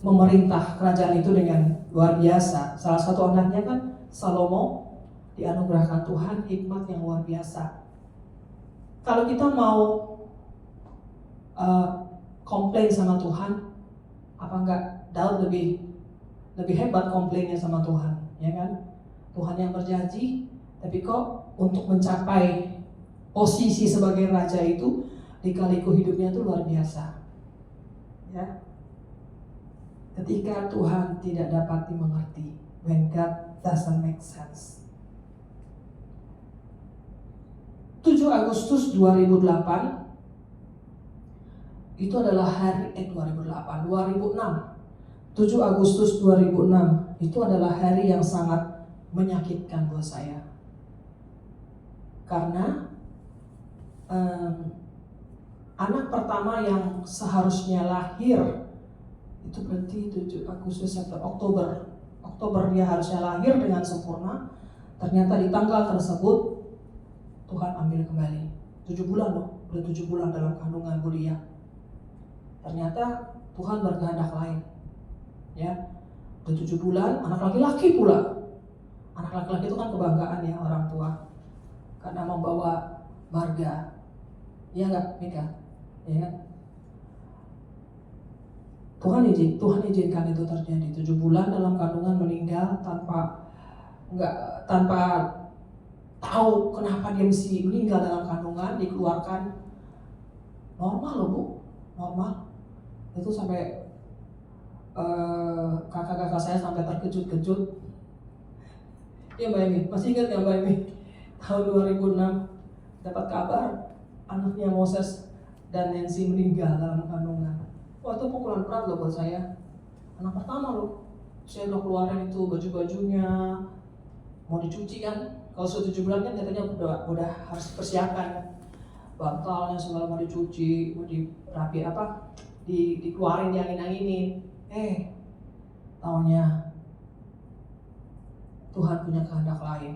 [SPEAKER 3] memerintah kerajaan itu dengan luar biasa. Salah satu anaknya kan Salomo, dianugerahkan Tuhan hikmat yang luar biasa. Kalau kita mau komplain sama Tuhan, apa enggak Daud lebih hebat komplainnya sama Tuhan, ya kan? Tuhan yang berjanji, tapi kok untuk mencapai posisi sebagai raja itu, lika-liku hidupnya itu luar biasa, ya. Ketika Tuhan tidak dapat dimengerti, when God doesn't make sense. 7 Agustus 2008 itu adalah hari 2006. 7 Agustus 2006 itu adalah hari yang sangat menyakitkan buat saya. Karena anak pertama yang seharusnya lahir itu berarti 7 Agustus, Oktober dia harusnya lahir dengan sempurna. Ternyata di tanggal tersebut Tuhan ambil kembali. 7 bulan loh, udah 7 bulan dalam kandungan Bulia. Ternyata Tuhan berkehendak lain. Ya, udah 7 bulan, anak laki-laki pula. Anak laki-laki itu kan kebanggaan ya orang tua, karena membawa marga. Iya nggak, Mika? Ya kan? Tuhan izinkan itu terjadi. 7 bulan dalam kandungan meninggal tanpa tahu kenapa dia mesti meninggal dalam kandungan, dikeluarkan. Normal loh Bu, normal. Itu sampai kakak-kakak saya sampai terkejut-kejut. Ya Mbak Emi, masih ingat ya Mbak Emi? Tahun 2006 dapat kabar anaknya Moses dan Nancy meninggal dalam kandungan. Wah itu pukulan berat loh buat saya. Anak pertama loh. Saya udah keluarin itu baju-bajunya, mau dicuci kan. Kalau sudah 7 bulan kan katanya udah harus dipersiapkan. Bantalnya segala mau dicuci, mau dirapi dikeluarin, diangin-anginin. Taunya Tuhan punya kehendak lain.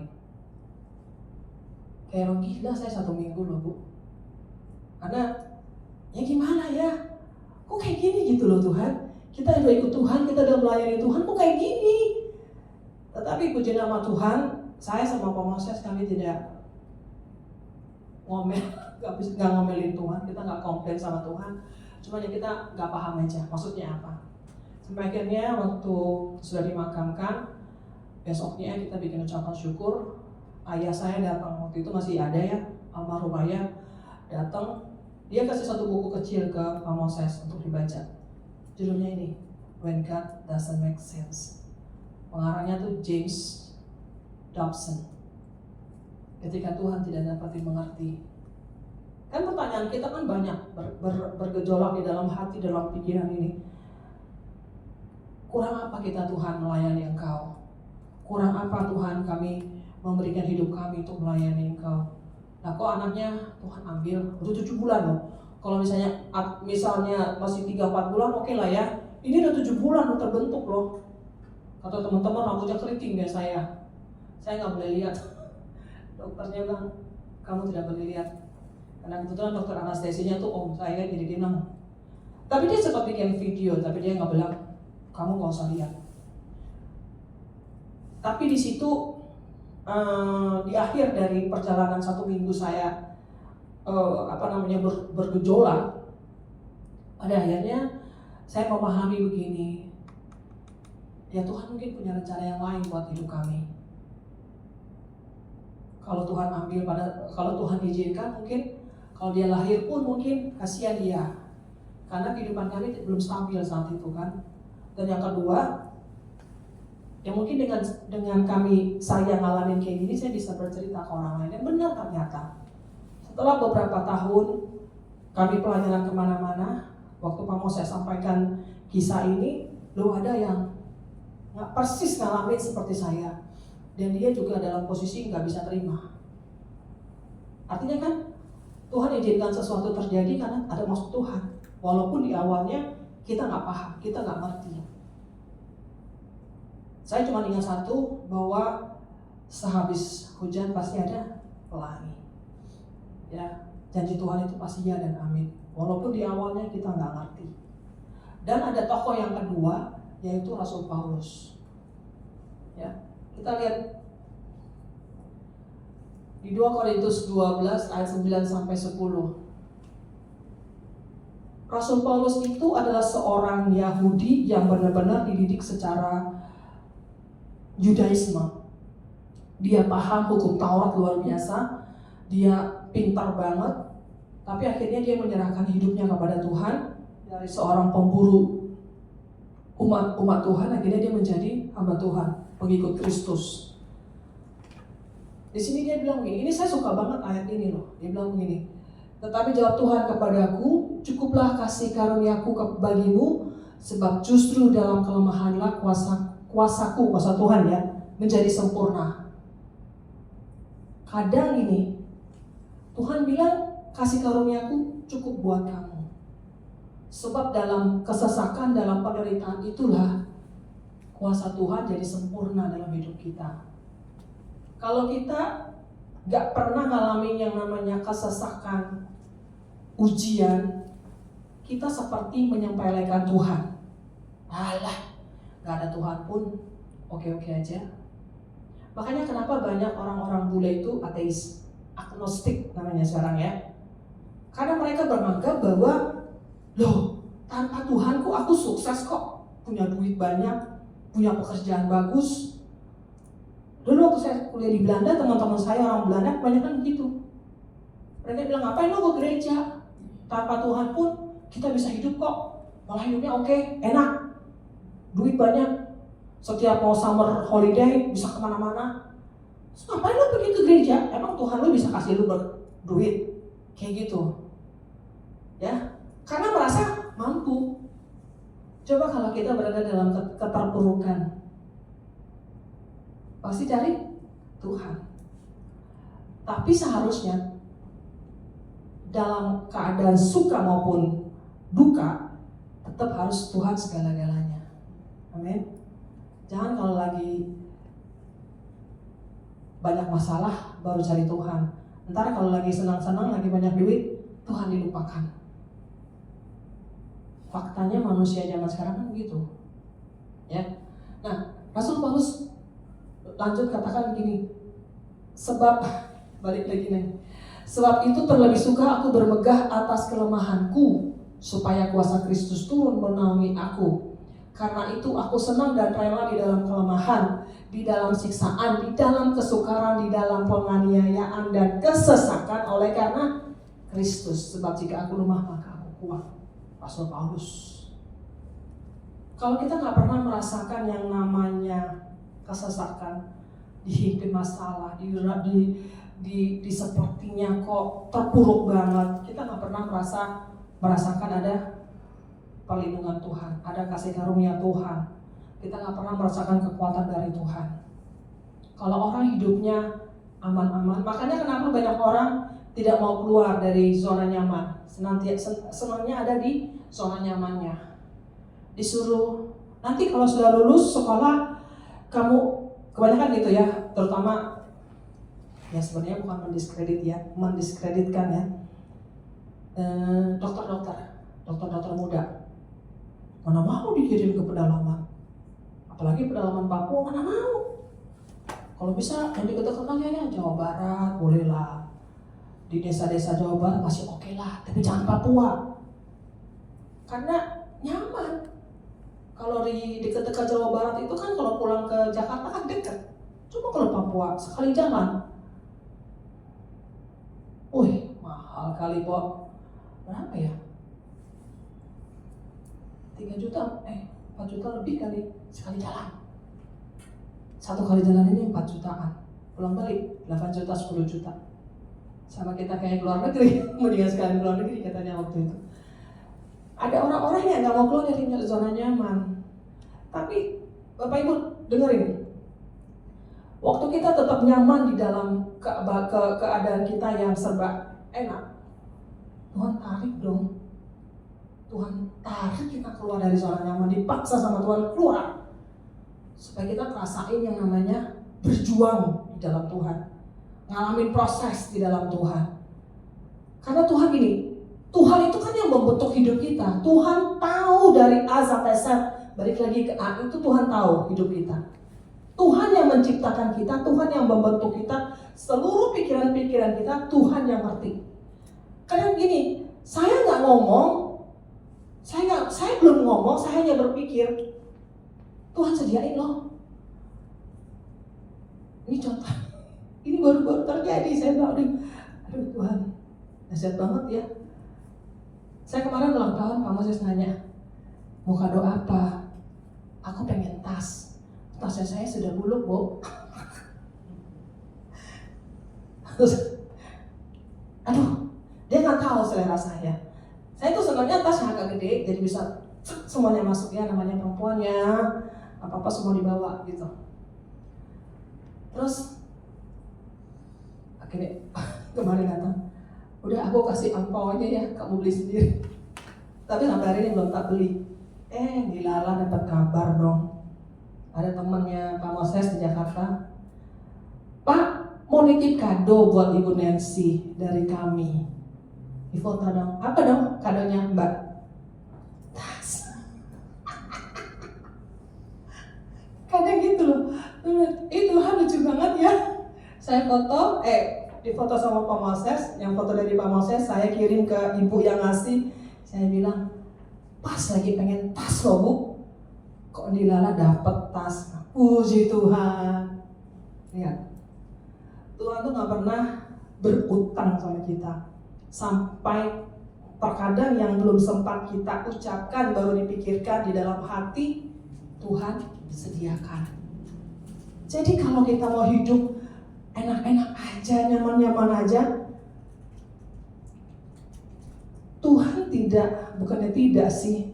[SPEAKER 3] Kayak orang gila saya 1 minggu loh Bu. Karena ya gimana ya, kok kayak gini gitu loh Tuhan. Kita udah ikut Tuhan, kita udah melayani Tuhan, kok kayak gini. Tetapi puji nama Tuhan, saya sama Pak Moses kami tidak ngomel, nggak ngomelin Tuhan, kita nggak komplain sama Tuhan. Cuma ya kita nggak paham aja maksudnya apa. Sampai akhirnya waktu sudah dimakamkan, besoknya kita bikin ucapan syukur. Ayah saya datang, waktu itu masih ada ya, almarhum ayah datang. Dia kasih 1 buku kecil ke Pak Moses untuk dibaca. Judulnya ini, When God Doesn't Make Sense. Pengarangnya tuh James Dobson. Ketika Tuhan tidak dapat dimengerti. Kan pertanyaan kita kan banyak bergejolak di dalam hati, dalam pikiran ini. Kurang apa kita Tuhan melayani Engkau? Kurang apa Tuhan kami memberikan hidup kami untuk melayani Engkau? Nah kok anaknya Tuhan ambil, udah 7 bulan loh. Kalau misalnya masih 3-4 bulan oke lah ya. Ini udah 7 bulan udah terbentuk loh. Kata teman-teman rambutnya keriting deh saya nggak boleh lihat. Dokternya bilang, kamu tidak boleh lihat. Karena kebetulan dokter anestesinya tuh om saya, jadi dia bilang. Tapi dia sempat bikin video, tapi dia nggak bilang, kamu nggak usah lihat. Tapi di situ di akhir dari perjalanan 1 minggu saya bergejolak, pada akhirnya saya memahami begini, ya Tuhan mungkin punya rencana yang lain buat hidup kami. Kalau Tuhan izinkan, mungkin kalau dia lahir pun mungkin kasihan dia, karena kehidupan kami belum stabil saat itu kan. Dan yang kedua, ya mungkin dengan saya ngalamin kayak gini, saya bisa bercerita ke orang lain. Dan benar ternyata, setelah beberapa tahun kami pelajaran kemana-mana, waktu Pak Moses sampaikan kisah ini, ada yang nggak persis ngalamin seperti saya. Dan dia juga dalam posisi nggak bisa terima. Artinya kan, Tuhan izinkan sesuatu terjadi karena ada maksud Tuhan. Walaupun di awalnya kita nggak paham, kita nggak ngerti. Saya cuma ingat satu, bahwa sehabis hujan pasti ada pelangi. Ya, janji Tuhan itu pasti ya dan amin. Walaupun di awalnya kita nggak ngerti. Dan ada tokoh yang kedua, yaitu Rasul Paulus. Ya, kita lihat di 2 Korintus 12 ayat 9-10. Rasul Paulus itu adalah seorang Yahudi yang benar-benar dididik secara Yudaisme. Dia paham hukum Taurat luar biasa, dia pintar banget, tapi akhirnya dia menyerahkan hidupnya kepada Tuhan. Dari seorang pemburu umat Tuhan, akhirnya dia menjadi hamba Tuhan, pengikut Kristus. Di sini dia bilang begini, ini saya suka banget ayat ini loh. Dia bilang begini, tetapi jawab Tuhan kepadaku, cukuplah kasih karuniaku bagimu, sebab justru dalam kelemahanlah kuasa Tuhan ya menjadi sempurna. Kadang ini Tuhan bilang kasih karuniaku cukup buat kamu. Sebab dalam kesesakan, dalam penderitaan itulah kuasa Tuhan jadi sempurna dalam hidup kita. Kalau kita gak pernah ngalamin yang namanya kesesakan, ujian, kita seperti menyepelekan Tuhan. Alah, gak ada Tuhan pun oke-oke aja. Makanya kenapa banyak orang-orang bule itu ateis, agnostik namanya sekarang ya. Karena mereka menganggap bahwa loh, tanpa Tuhanku aku sukses kok, punya duit banyak, punya pekerjaan bagus. Dulu waktu saya kuliah di Belanda, teman-teman saya orang Belanda kebanyakan begitu. Mereka bilang, ngapain lo ke gereja? Tanpa Tuhan pun kita bisa hidup kok, malah hidupnya oke, enak, duit banyak, setiap mau summer holiday bisa kemana-mana. Terus ngapain lo pergi ke gereja? Emang Tuhan lo bisa kasih lo duit? Kayak gitu ya, karena merasa mampu. Coba kalau kita berada dalam keterpurukan, pasti cari Tuhan. Tapi seharusnya dalam keadaan suka maupun duka, tetap harus Tuhan segala-galanya. Amin. Jangan kalau lagi banyak masalah baru cari Tuhan. Ntar kalau lagi senang-senang, lagi banyak duit, Tuhan dilupakan. Faktanya manusia zaman sekarang kan begitu. Ya. Nah, Rasul Paulus lanjut katakan begini. Sebab balik lagi nih. Sebab itu terlebih suka aku bermegah atas kelemahanku, supaya kuasa Kristus turun menaungi aku. Karena itu aku senang dan rela di dalam kelemahan, di dalam siksaan, di dalam kesukaran, di dalam penganiayaan dan kesesakan oleh karena Kristus. Sebab jika aku lemah maka aku kuat. Rasul Paulus. Kalau kita nggak pernah merasakan yang namanya kesesakan, dihimpit masalah, di sepertinya kok terpuruk banget, kita nggak pernah merasakan ada perlindungan Tuhan, ada kasih karunia Tuhan. Kita nggak pernah merasakan kekuatan dari Tuhan. Kalau orang hidupnya aman-aman, makanya kenapa banyak orang tidak mau keluar dari zona nyaman, senangnya ada di zona nyamannya. Disuruh nanti kalau sudah lulus sekolah kamu, kebanyakan gitu ya, terutama ya sebenarnya bukan mendiskreditkan ya, dokter muda mana mau dikirim ke pedalaman, apalagi pedalaman Papua, mana mau. Kalau bisa yang dekat-dekatnya ya Jawa Barat bolehlah, di desa-desa Jawa Barat masih oke lah, tapi jangan Papua karena nyaman. Kalau di dekat-dekat Jawa Barat itu kan kalau pulang ke Jakarta kan dekat. Cuma kalau Papua sekali jalan, mahal kali Bo. Berapa ya? 3 juta, 4 juta lebih kali sekali jalan. Satu kali jalan ini 4 jutaan. Pulang balik 8 juta, 10 juta. Sama kita kayak keluar negeri, mendingan sekali keluar negeri katanya waktu itu. Ada orang-orang yang gak mau keluar dari zona nyaman. Tapi Bapak Ibu dengerin, waktu kita tetap nyaman di dalam keadaan kita yang serba enak, Tuhan tarik dong. Tuhan tarik kita keluar dari zona nyaman, dipaksa sama Tuhan keluar, supaya kita ngerasain yang namanya berjuang di dalam Tuhan, ngalamin proses di dalam Tuhan. Karena Tuhan gini, Tuhan itu kan yang membentuk hidup kita. Tuhan tahu dari A sampai Z, balik lagi ke A, itu Tuhan tahu hidup kita. Tuhan yang menciptakan kita, Tuhan yang membentuk kita, seluruh pikiran-pikiran kita, Tuhan yang ngerti. Karena gini, saya nggak ngomong, saya belum ngomong, saya hanya berpikir, Tuhan sediain loh. Ini contoh, ini baru-baru terjadi, saya bilang, aduh Tuhan, dahsyat banget ya. Saya kemarin ulang tahun, Pak Moses nanya, mau kado apa? Aku pengen tas. Tasnya saya sudah buluk, Bu. Terus, aduh, dia nggak tahu selera saya. Saya tuh sebenarnya tas yang agak gede, jadi bisa semuanya masuk ya, namanya perempuannya, apa-apa semua dibawa gitu. Terus, akhirnya kemarin datang, Udah aku kasih angpau aja ya, kamu beli sendiri. Tapi sampai hari ini belum tak beli. Dilala dapat kabar dong. Ada temannya Pak Moses di Jakarta. Pak, mau nitip kado buat Ibu Nancy dari kami. Di foto dong. Apa dong kadonya Mbak? Tas. Kadang gitu loh. Itu lucu banget ya. Saya foto, di foto sama Pak Moses. Yang foto dari Pak Moses saya kirim ke ibu yang ngasih. Saya bilang, pas lagi pengen tas loh Bu, kok dilala dapet tas. Puji Tuhan. Lihat, Tuhan tuh gak pernah berutang sama kita. Sampai terkadang yang belum sempat kita ucapkan baru dipikirkan di dalam hati, Tuhan sediakan. Jadi kalau kita mau hidup enak-enak aja, nyaman-nyaman aja, Tuhan bukannya tidak sih,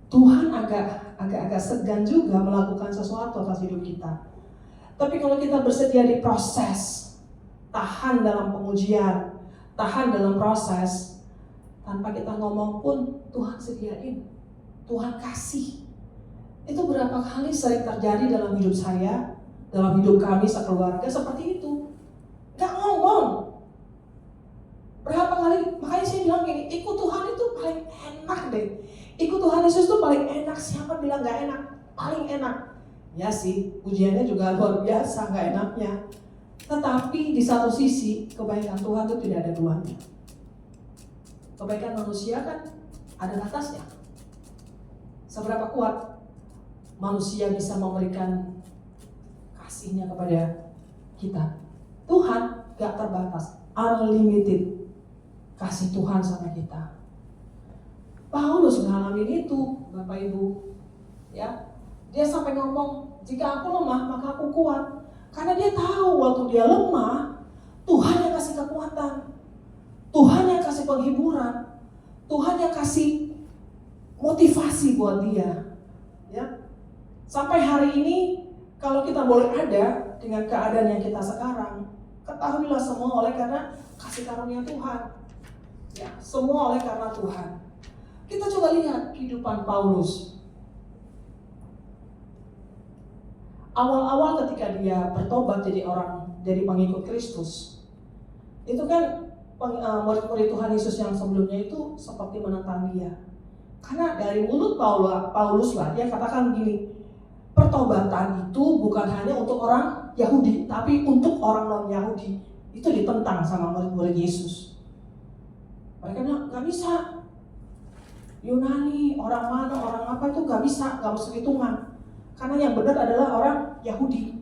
[SPEAKER 3] Tuhan agak segan juga melakukan sesuatu atas hidup kita. Tapi kalau kita bersedia diproses, tahan dalam pengujian, tahan dalam proses, tanpa kita ngomong pun Tuhan sediain, Tuhan kasih. Itu berapa kali sering terjadi dalam hidup saya, dalam hidup kami sekeluarga seperti itu. Gak ngomong. Berapa kali, makanya saya bilang gini, ikut Tuhan itu paling enak deh. Ikut Tuhan Yesus itu paling enak. Siapa bilang gak enak? Paling enak. Ya sih, ujiannya juga luar biasa, gak enaknya. Tetapi di satu sisi, kebaikan Tuhan itu tidak ada duanya. Kebaikan manusia kan ada batasnya. Seberapa kuat manusia bisa memberikan kasihnya kepada kita. Tuhan gak terbatas, unlimited kasih Tuhan sama kita. Paulus ngalamin itu, Bapak Ibu. Ya, dia sampai ngomong, jika aku lemah maka aku kuat. Karena dia tahu waktu dia lemah, Tuhan yang kasih kekuatan, Tuhan yang kasih penghiburan, Tuhan yang kasih motivasi buat dia. Ya, sampai hari ini kalau kita boleh ada dengan keadaan yang kita sekarang, ketahuilah semua oleh karena kasih karunia Tuhan. Ya, semua oleh karena Tuhan. Kita coba lihat kehidupan Paulus. Awal-awal ketika dia bertobat jadi pengikut Kristus, itu kan murid-murid Tuhan Yesus yang sebelumnya itu seperti menentang dia. Karena dari mulut Paulus lah dia katakan begini, pertobatan itu bukan hanya untuk orang Yahudi, tapi untuk orang non-Yahudi. Itu ditentang sama murid-murid Yesus. Mereka bilang, gak bisa. Yunani, orang mana, orang apa itu gak bisa, gak masuk hitungan. Karena yang benar adalah orang Yahudi.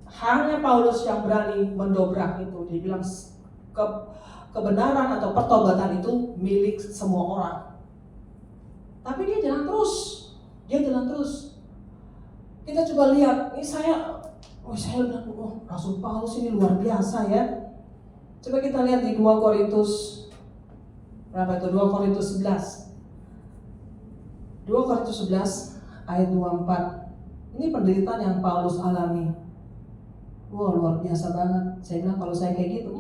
[SPEAKER 3] Hanya Paulus yang berani mendobrak itu. Dia bilang kebenaran atau pertobatan itu milik semua orang. Tapi dia jalan terus. Kita coba lihat, ini saya bilang, Rasul Paulus ini luar biasa ya. Coba kita lihat di 2 Korintus berapa itu? 2 Korintus 11. 2 Korintus 11 ayat 24. Ini penderitaan yang Paulus alami. Wah, luar biasa banget. Saya bilang kalau saya kayak gitu,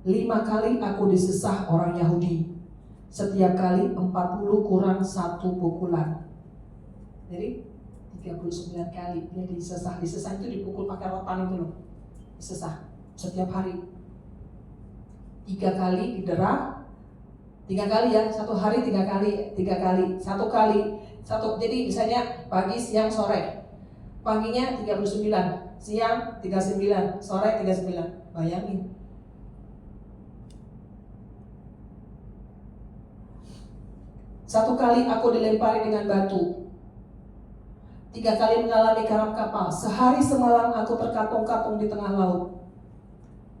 [SPEAKER 3] 5 kali aku disesah orang Yahudi. Setiap kali 40 kurang 1 pukulan. Jadi 39 kali dia disesah. Disesah itu dipukul pakai rotan itu loh. Disesah setiap hari. 3 kali didera. 3 kali ya, 1 hari 3 kali. 1 kali. Jadi misalnya pagi, siang, sore. Paginya 39, siang 39, sore 39. Bayangin. Satu kali aku dilempari dengan batu. 3 kali mengalami karam kapal. Sehari semalam aku terkatung-katung di tengah laut.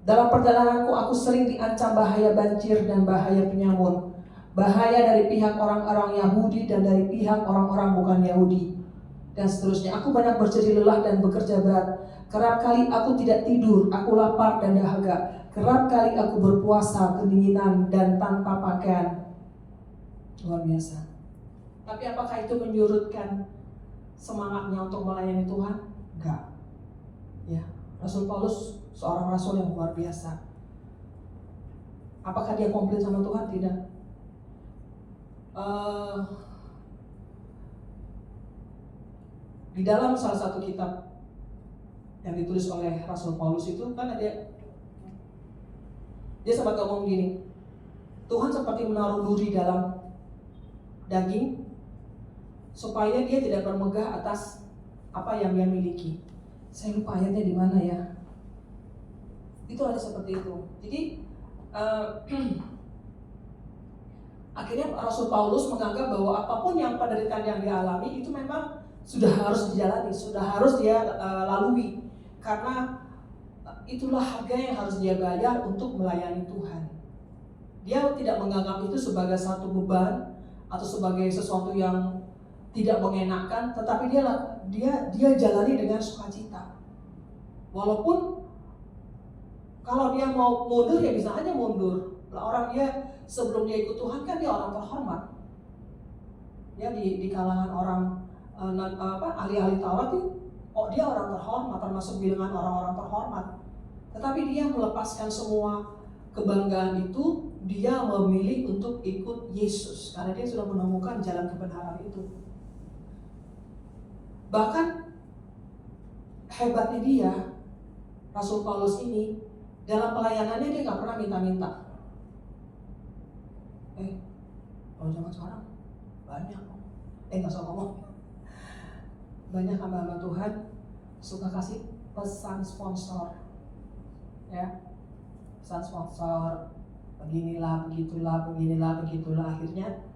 [SPEAKER 3] Dalam perjalananku aku sering diancam bahaya banjir dan bahaya penyamun. Bahaya dari pihak orang-orang Yahudi dan dari pihak orang-orang bukan Yahudi. Dan seterusnya. Aku banyak berjeri lelah dan bekerja berat. Kerap kali aku tidak tidur, aku lapar dan dahaga. Kerap kali aku berpuasa, kedinginan dan tanpa pakaian. Luar biasa. Tapi apakah itu menyurutkan semangatnya untuk melayani Tuhan? Enggak. Ya, Rasul Paulus seorang rasul yang luar biasa. Apakah dia komplain sama Tuhan? Tidak. Di dalam salah satu kitab yang ditulis oleh Rasul Paulus itu kan dia sempat ngomong gini, Tuhan seperti menaruh duri dalam daging supaya dia tidak bermegah atas apa yang dia miliki. Saya lupa ayatnya di mana ya. Itu ada seperti itu. Jadi akhirnya Rasul Paulus menganggap bahwa apapun yang penderitaan yang dialami itu memang sudah harus dijalani, sudah harus dia lalui, karena itulah harga yang harus dia bayar untuk melayani Tuhan. Dia tidak menganggap itu sebagai satu beban atau sebagai sesuatu yang tidak mengenakan, tetapi dia jalani dengan sukacita. Walaupun kalau dia mau mundur ya bisa aja mundur. Orang dia sebelum dia ikut Tuhan kan dia orang terhormat. Ya di kalangan orang ahli-ahli Taurat itu, dia orang terhormat, termasuk bilangan orang-orang terhormat. Tetapi dia melepaskan semua kebanggaan itu, dia memilih untuk ikut Yesus karena dia sudah menemukan jalan kebenaran itu. Bahkan hebatnya dia, Rasul Paulus ini, dalam pelayanannya dia nggak pernah minta-minta. Kalau zaman sekarang banyak, nggak usah ngomong. Banyak hamba-hamba Tuhan suka kasih pesan sponsor, ya, pesan sponsor, beginilah, begitulah, beginilah, begitulah. Akhirnya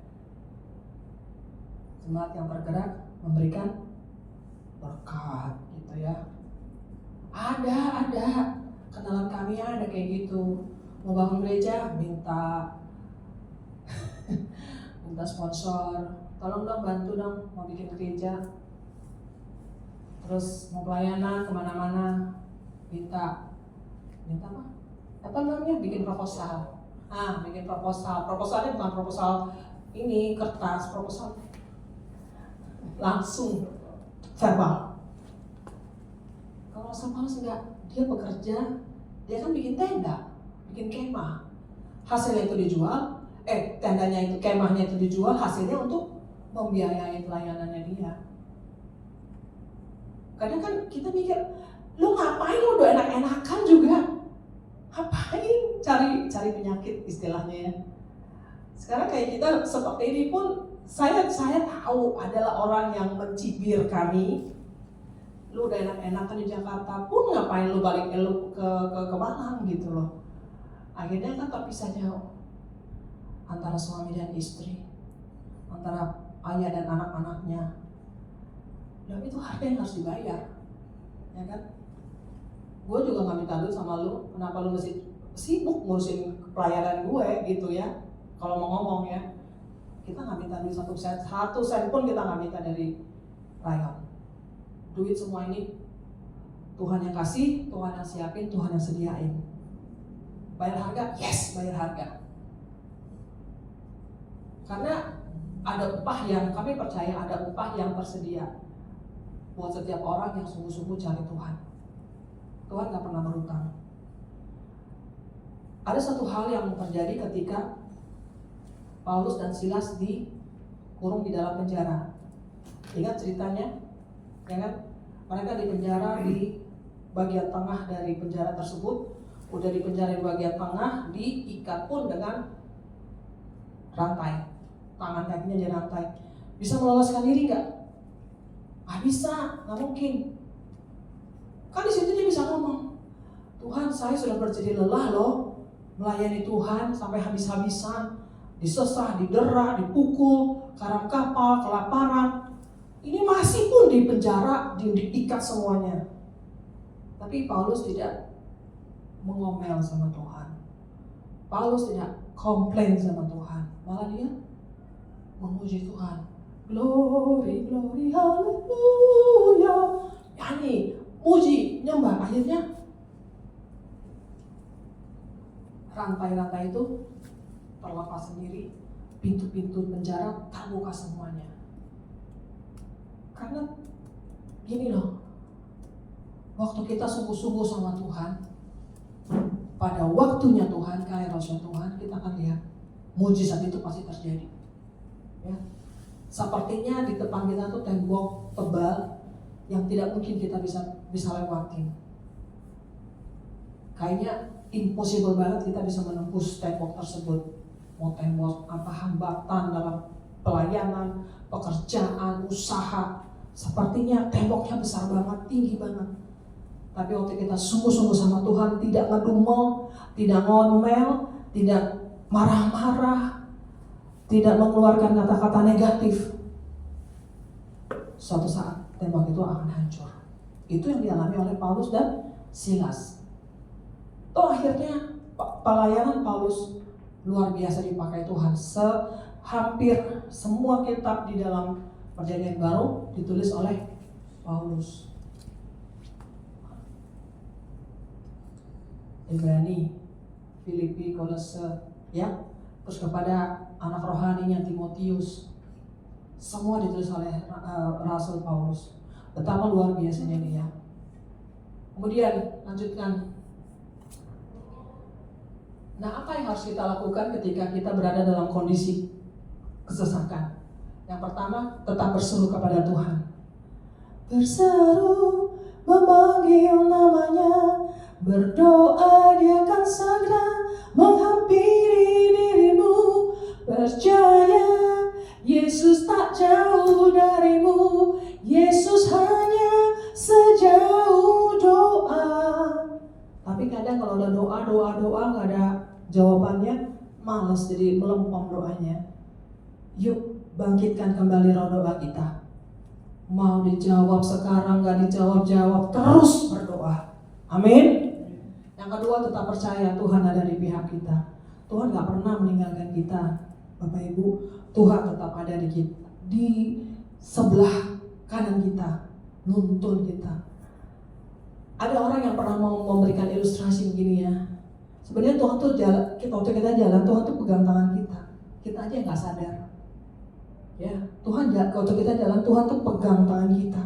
[SPEAKER 3] jemaat yang bergerak memberikan berkat, gitu ya. Ada kenalan kami ada kayak gitu. Mau bangun gereja minta sponsor, tolong dong bantu dong mau bikin gereja. Terus mau pelayanan kemana-mana minta apa namanya, bikin proposal. Bikin proposal. Proposalnya bukan proposal ini kertas, proposal langsung verbal. Kalau Rasul Paulus enggak, dia bekerja, dia kan bikin tenda, bikin kemah. Hasilnya itu dijual, tendanya itu, kemahnya itu dijual, hasilnya untuk membiayai pelayanannya dia. Kadang kan kita mikir, lu ngapain, lu udah enak-enakan juga, ngapain cari penyakit istilahnya ya. Sekarang kayak kita seperti ini pun, saya tahu adalah orang yang mencibir kami. Lu udah enak-enakan di Jakarta pun ngapain lu balik ke Malang gitu loh. Akhirnya kan terpisah jauh antara suami dan istri, antara ayah dan anak-anaknya. Dan itu harga yang harus dibayar, ya kan? Gue juga nggak minta duit sama lu, kenapa lu mesti sibuk ngurusin pelayanan gue gitu ya? Kalau mau ngomong ya, kita nggak minta duit satu sen pun kita nggak minta dari rakyat. Duit semua ini Tuhan yang kasih, Tuhan yang siapin, Tuhan yang sediain. Bayar harga, yes, bayar harga. Karena ada upah yang kami percaya, ada upah yang tersedia buat setiap orang yang sungguh-sungguh cari Tuhan. Tuhan gak pernah berutang. Ada satu hal yang terjadi ketika Paulus dan Silas dikurung di dalam penjara. Ingat ceritanya? Ya kan? Mereka dipenjara di bagian tengah dari penjara tersebut. Udah dipenjara di bagian tengah, diikat pun dengan rantai. Tangan kakinya jadi rantai. Bisa meloloskan diri gak? Gak bisa, gak mungkin. Kan di situ dia bisa ngomong, Tuhan, saya sudah berjadi lelah loh melayani Tuhan sampai habis-habisan, disesah, didera, dipukul, karam kapal, kelaparan. Ini masih pun di penjara, diikat semuanya. Tapi Paulus tidak mengomel sama Tuhan. Paulus tidak komplain sama Tuhan. Malah dia memuji Tuhan. Glory, glory, haleluya. Nyanyi, muji, nyembah. Akhirnya rantai-rantai itu terlepas sendiri. Pintu-pintu penjara terbuka semuanya. Karena gini loh, waktu kita sungguh-sungguh sama Tuhan, pada waktunya Tuhan, kairosnya Tuhan, kita akan lihat mujizat itu pasti terjadi. Ya. Sepertinya di depan kita tuh tembok tebal yang tidak mungkin kita bisa lewatin. Kayaknya impossible banget kita bisa menembus tembok tersebut. Mau tembok hambatan dalam pelayanan, pekerjaan, usaha, sepertinya temboknya besar banget, tinggi banget. Tapi waktu kita sungguh-sungguh sama Tuhan, tidak ngedumel, tidak ngomel, tidak marah-marah, tidak mengeluarkan kata-kata negatif, suatu saat tembok itu akan hancur. Itu yang dialami oleh Paulus dan Silas. Akhirnya pelayanan Paulus luar biasa dipakai Tuhan. Hampir semua kitab di dalam Perjanjian Baru ditulis oleh Paulus. Ibrani, Filipi, Kolose, ya, terus kepada anak rohaninya Timotius, semua ditulis oleh Rasul Paulus. Betapa luar biasanya dia. Kemudian lanjutkan. Nah, apa yang harus kita lakukan ketika kita berada dalam kondisi kesesakan? Yang pertama, tetap berseru kepada Tuhan. Berseru, memanggil namanya, berdoa dia akan segera menghampiri dirimu. Percaya, Yesus tak jauh darimu. Yesus hanya sejauh doa. Tapi kadang kalau ada doa nggak ada jawabannya, malas jadi melempem doanya. Yuk bangkitkan kembali roh doa kita. Mau dijawab sekarang, nggak dijawab, terus berdoa. Amin. Yang kedua, tetap percaya Tuhan ada di pihak kita. Tuhan nggak pernah meninggalkan kita, Bapak Ibu. Tuhan tetap ada di sebelah kanan kita, nuntun kita. Ada orang yang pernah mau memberikan ilustrasi begini ya. Sebenarnya Tuhan tuh waktu kita jalan, Tuhan tuh pegang tangan kita. Kita aja nggak sadar. Ya, Tuhan waktu kita jalan, Tuhan tuh pegang tangan kita.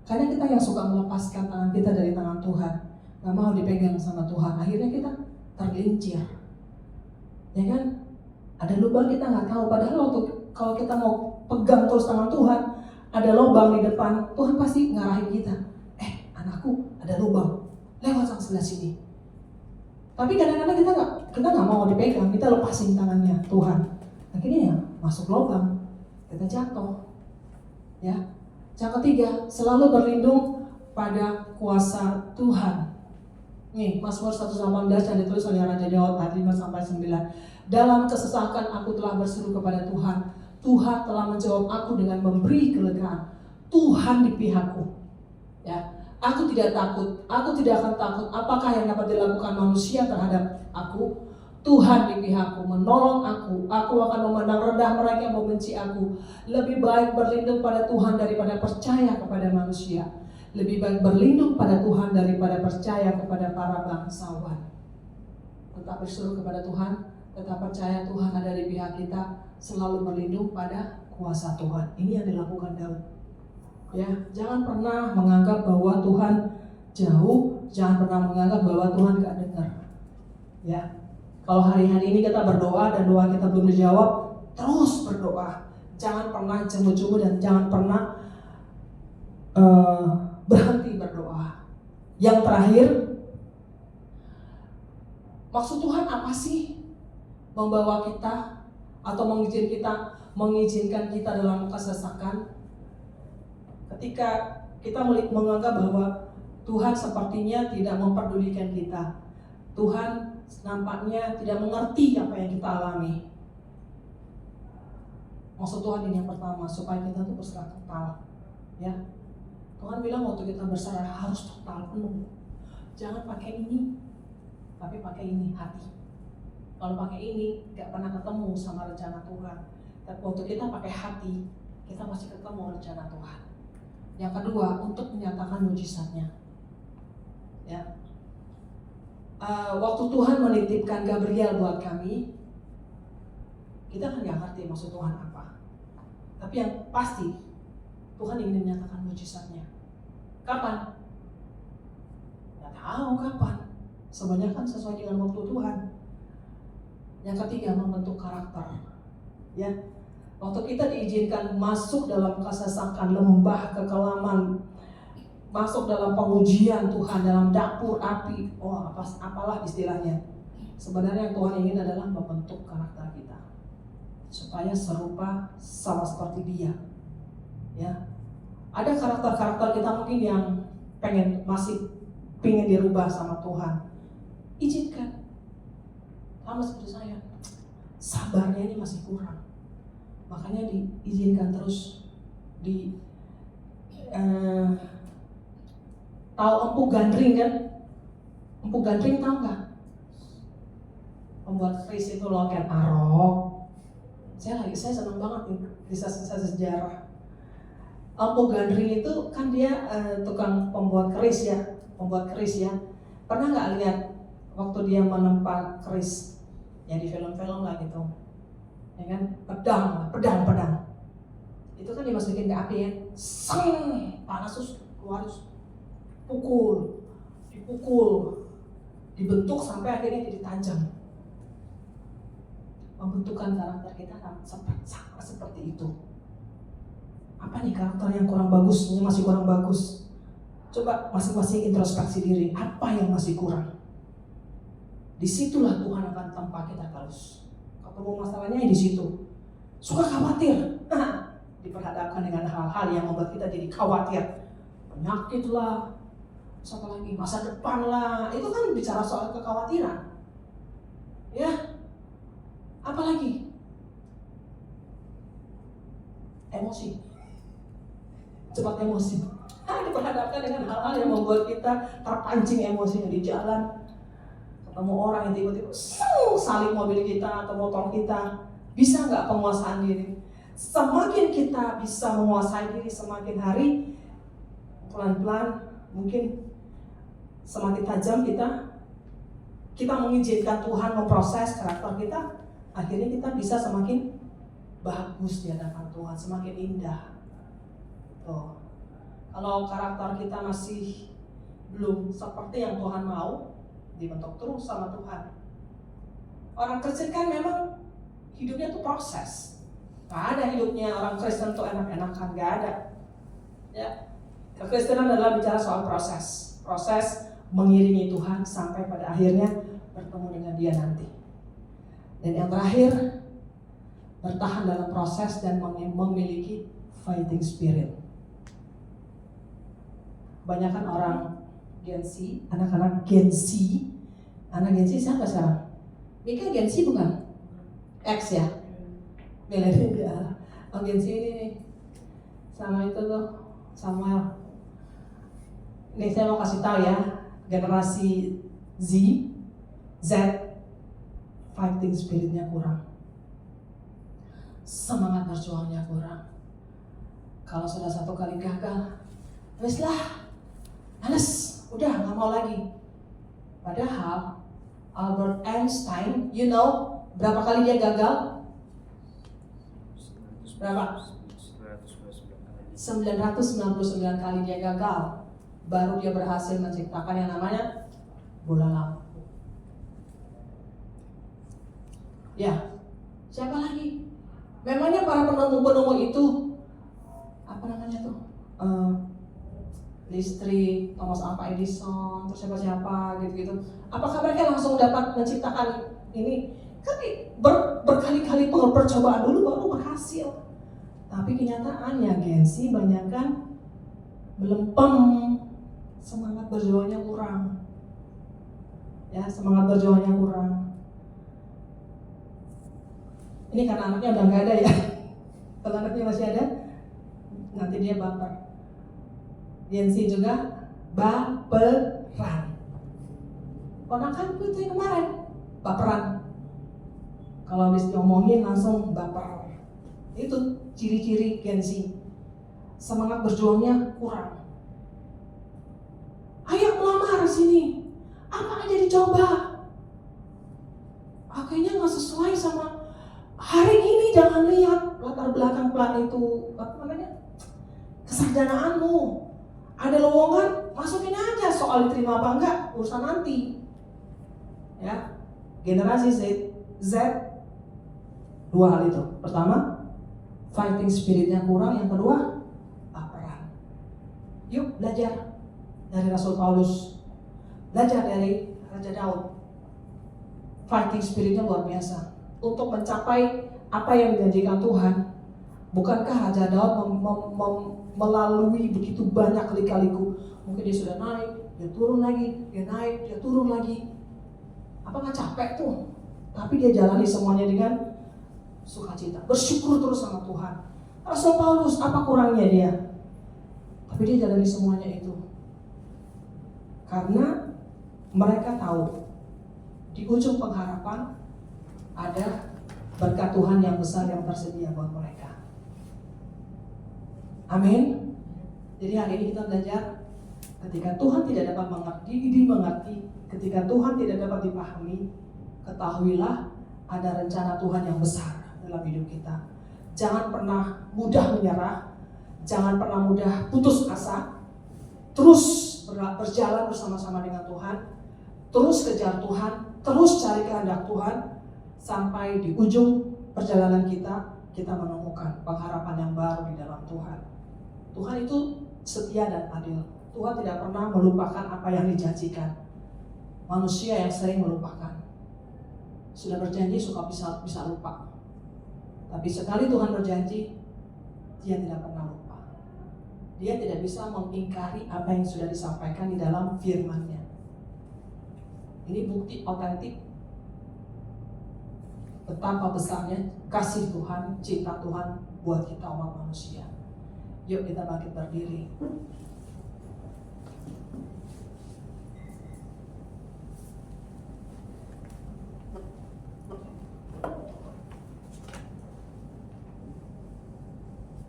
[SPEAKER 3] Karena kita yang suka melepaskan tangan kita dari tangan Tuhan, nggak mau dipegang sama Tuhan. Akhirnya kita tergelincir. Ya kan? Ada lubang kita nggak tahu. Padahal waktu kalau kita mau pegang terus tangan Tuhan, ada lubang di depan, Tuhan pasti ngarahin kita. Anakku, ada lubang, lewat sang sebelah sini. Tapi kadang-kadang kita nggak mau dipegang, kita lepasin tangannya Tuhan. Akhirnya ya masuk lubang, kita jatuh. Ya. Yang ketiga, selalu berlindung pada kuasa Tuhan. Nih, Mazmur 118 yang ditulis oleh Raja Daud ayat 5-9. Dalam kesesakan aku telah berseru kepada Tuhan. Tuhan telah menjawab aku dengan memberi kelegaan. Tuhan di pihakku. Ya. Aku tidak takut, aku tidak akan takut apakah yang dapat dilakukan manusia terhadap aku. Tuhan di pihakku, menolong aku akan memandang rendah mereka yang membenci aku. Lebih baik berlindung pada Tuhan daripada percaya kepada manusia. Lebih baik berlindung pada Tuhan daripada percaya kepada para bangsawan. Tetap berseru kepada Tuhan, tetap percaya Tuhan ada di pihak kita, selalu berlindung pada kuasa Tuhan. Ini yang dilakukan Daud. Ya, jangan pernah menganggap bahwa Tuhan jauh, jangan pernah menganggap bahwa Tuhan gak dengar. Ya, kalau hari-hari ini kita berdoa dan doa kita belum dijawab, terus berdoa. Jangan pernah jemu-jemu dan jangan pernah berhenti berdoa. Yang terakhir, maksud Tuhan apa sih membawa kita atau mengizinkan kita dalam kesesakan? Ketika kita menganggap bahwa Tuhan sepertinya tidak memperdulikan kita, Tuhan nampaknya tidak mengerti apa yang kita alami. Maksud Tuhan ini yang pertama, supaya kita tuh berserah total. Ya, Tuhan bilang waktu kita berserah harus total penuh. Jangan pakai ini, tapi pakai ini hati. Kalau pakai ini, gak pernah ketemu sama rencana Tuhan. Tapi waktu kita pakai hati, kita pasti ketemu rencana Tuhan. Yang kedua, untuk menyatakan mujizatnya. Ya. Waktu Tuhan menitipkan Gabriel buat kami, kita kan nggak ngerti maksud Tuhan apa. Tapi yang pasti, Tuhan ingin menyatakan mujizatnya. Kapan? tahu kapan. Sebenarnya kan sesuai dengan waktu Tuhan. Yang ketiga, membentuk karakter. Ya, waktu kita diizinkan masuk dalam kesesakan, lembah kekelaman, masuk dalam pengujian Tuhan, dalam dapur api, apalah istilahnya. Sebenarnya yang Tuhan ingin adalah membentuk karakter kita supaya serupa sama seperti Dia. Ya, ada karakter-karakter kita mungkin yang masih pengen dirubah sama Tuhan. Izinkan. Sama seperti saya, sabarnya ini masih kurang. Makanya diizinkan terus tahu empuk gandring kan? Empuk gandring tahu nggak? Membuat keris itu loh kan arok. Saya senang banget nih kisah sejarah. Empuk gandring itu kan dia tukang pembuat keris ya. Pernah nggak lihat waktu dia menempa keris? Ya di film-film lah gitu. Ya kan? Pedang. Itu kan dimasukin ke api ya. Panas terus keluar terus dipukul, dibentuk sampai akhirnya jadi tajam. Pembentukan karakter kita sama seperti itu. Apa nih karakter yang kurang bagus? Ini masih kurang bagus. Coba masing-masing introspeksi diri. Apa yang masih kurang? Disitulah Tuhan akan tempa kita terus. Ketemu masalahnya di situ. Suka khawatir. Diperhadapkan dengan hal-hal yang membuat kita jadi khawatir. Penyakit lah, satu lagi masa depan lah. Itu kan bicara soal kekhawatiran. Ya. Apalagi? Emosi. Cepat emosi. Diperhadapkan dengan hal-hal yang membuat kita terpancing emosinya di jalan. Ketemu orang yang tiba-tiba salib mobil kita atau motor kita, bisa nggak penguasaan diri? Semakin kita bisa menguasai diri, semakin hari pelan-pelan mungkin semakin tajam kita mengizinkan Tuhan memproses karakter kita, akhirnya kita bisa semakin bagus di hadapan Tuhan, semakin indah. Tuh. Kalau karakter kita masih belum seperti yang Tuhan mau, dibentuk terus sama Tuhan. Orang Kristen kan memang hidupnya tuh proses. Gak ada hidupnya orang Kristen tuh enak-enakan, gak ada. Ya, kekristenan adalah bicara soal proses. Proses mengiringi Tuhan sampai pada akhirnya bertemu dengan Dia nanti. Dan yang terakhir, bertahan dalam proses dan memiliki fighting spirit. Kebanyakan orang Gen Z, anak-anak Gen Z, anak Gen Z siapa sekarang? Mika Gen Z bukan? X ya? Milenial. Oh Gen Z ini sama itu tuh, Samuel. Ini saya mau kasih tahu ya, generasi Z, fighting spiritnya kurang. Semangat berjuangnya kurang. Kalau sudah satu kali gagal, wes lah, males. Udah gak mau lagi. Padahal Albert Einstein, berapa kali dia gagal? Berapa? 999 kali dia gagal. Baru dia berhasil menciptakan yang namanya bola lampu. Ya, siapa lagi? Memangnya para penemu-penemu itu apa namanya tuh? Listrik, Thomas Alva Edison, terus siapa-siapa gitu-gitu. Apakah mereka langsung dapat menciptakan ini? Kan berkali-kali percobaan dulu baru berhasil. Tapi kenyataannya Gen Z banyak kan melempem, semangat berjuangnya kurang. Ya, semangat berjuangnya kurang. Ini karena anaknya udah nggak ada ya. Kalau anaknya masih ada, nanti dia baper. Gen Z juga baperan. Ponakanku itu yang kemarin baperan. Kalau habis diomongin langsung baper. Itu ciri-ciri Gen Z. Semangat berjuangnya kurang. Ayo melamar sini. Apa aja dicoba. Akhirnya nggak sesuai sama hari ini. Jangan lihat latar belakang pelan itu, apa namanya, kesarjanaanmu. Ada lowongan, masukin aja soal diterima apa enggak urusan nanti. Ya, generasi Z dua hal itu. Pertama, fighting spiritnya kurang. Yang kedua, baperan. Yuk belajar dari Rasul Paulus, belajar dari Raja Daud. Fighting spiritnya luar biasa untuk mencapai apa yang dijanjikan Tuhan. Bukankah Raja Daud melalui begitu banyak lika-liku? Mungkin dia sudah naik, dia turun lagi, dia naik, dia turun lagi. Apa nggak capek tuh? Tapi dia jalani semuanya dengan sukacita, bersyukur terus sama Tuhan. Rasul Paulus, apa kurangnya dia? Tapi dia jalani semuanya itu karena mereka tahu di ujung pengharapan ada berkat Tuhan yang besar yang tersedia buat mereka. Amin. Jadi hari ini kita belajar, ketika Tuhan tidak dapat dimengerti, ketika Tuhan tidak dapat dipahami, ketahuilah ada rencana Tuhan yang besar dalam hidup kita. Jangan pernah mudah menyerah, jangan pernah mudah putus asa. Terus berjalan bersama-sama dengan Tuhan, terus kejar Tuhan, terus cari kehendak Tuhan, sampai di ujung perjalanan kita menemukan pengharapan yang baru di dalam Tuhan. Tuhan itu setia dan adil. Tuhan tidak pernah melupakan apa yang dijanjikan. Manusia yang sering melupakan. Sudah berjanji suka bisa lupa. Tapi sekali Tuhan berjanji, Dia tidak pernah lupa. Dia tidak bisa mengingkari apa yang sudah disampaikan di dalam firman-Nya. Ini bukti otentik betapa besarnya kasih Tuhan, cinta Tuhan buat kita umat manusia. Yuk kita bangkit berdiri.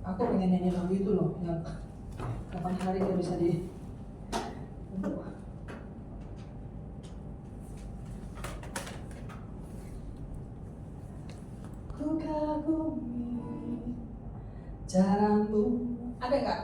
[SPEAKER 3] Aku pengen nyanyi lagu itu loh, yang kapan hari dia bisa di ku kagumi caramu. Ada nggak?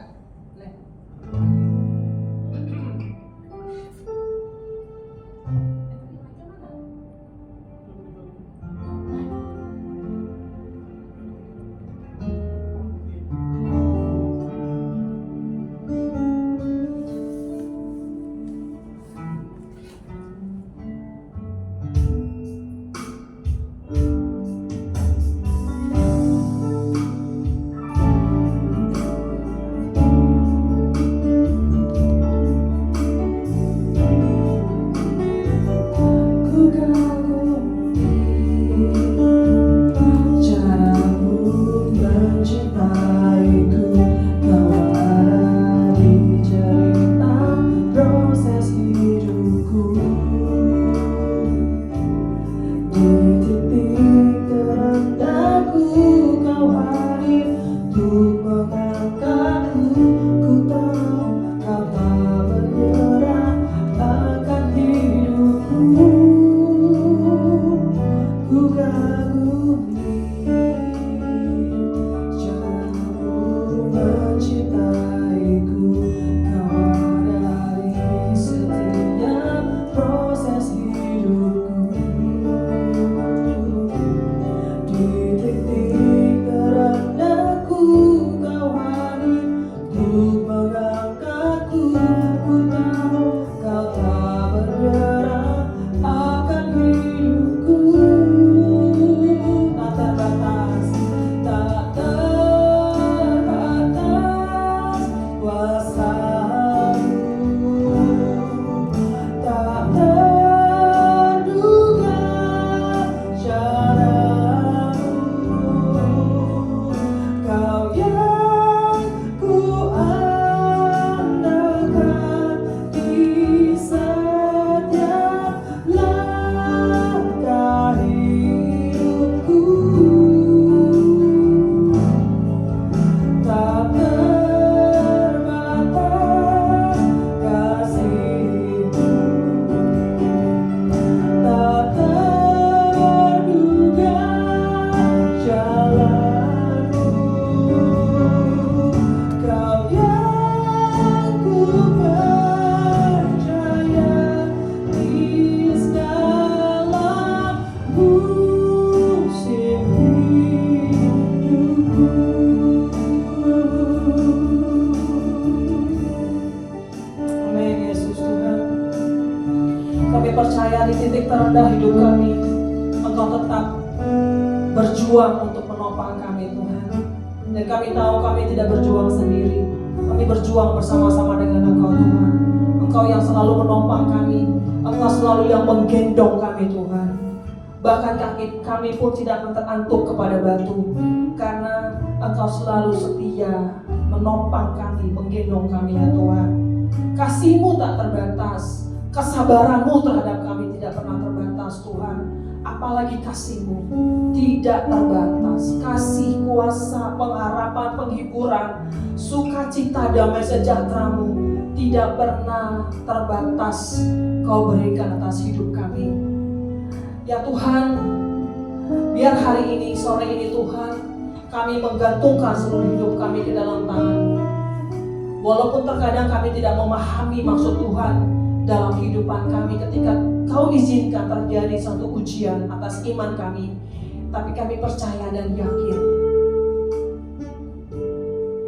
[SPEAKER 3] percaya di titik terendah hidup kami, Engkau tetap berjuang untuk menopang kami Tuhan. Dan kami tahu kami tidak berjuang sendiri, kami berjuang bersama-sama dengan Engkau Tuhan. Engkau yang selalu menopang kami, Engkau selalu yang menggendong kami Tuhan. Bahkan kami pun tidak terantuk kepada batu, karena Engkau selalu setia menopang kami, menggendong kami ya Tuhan. Kasih-Mu tak terbatas, kesabaran-Mu terhadap kami tidak pernah terbatas Tuhan. Apalagi kasih-Mu tidak terbatas. Kasih, kuasa, pengharapan, penghiburan, sukacita, damai sejahtera-Mu tidak pernah terbatas Kau berikan atas hidup kami. Ya Tuhan, biar hari ini, sore ini Tuhan, kami menggantungkan seluruh hidup kami ke dalam tangan-Mu. Walaupun terkadang kami tidak memahami maksud Tuhan dalam kehidupan kami ketika Kau izinkan terjadi suatu ujian atas iman kami, tapi kami percaya dan yakin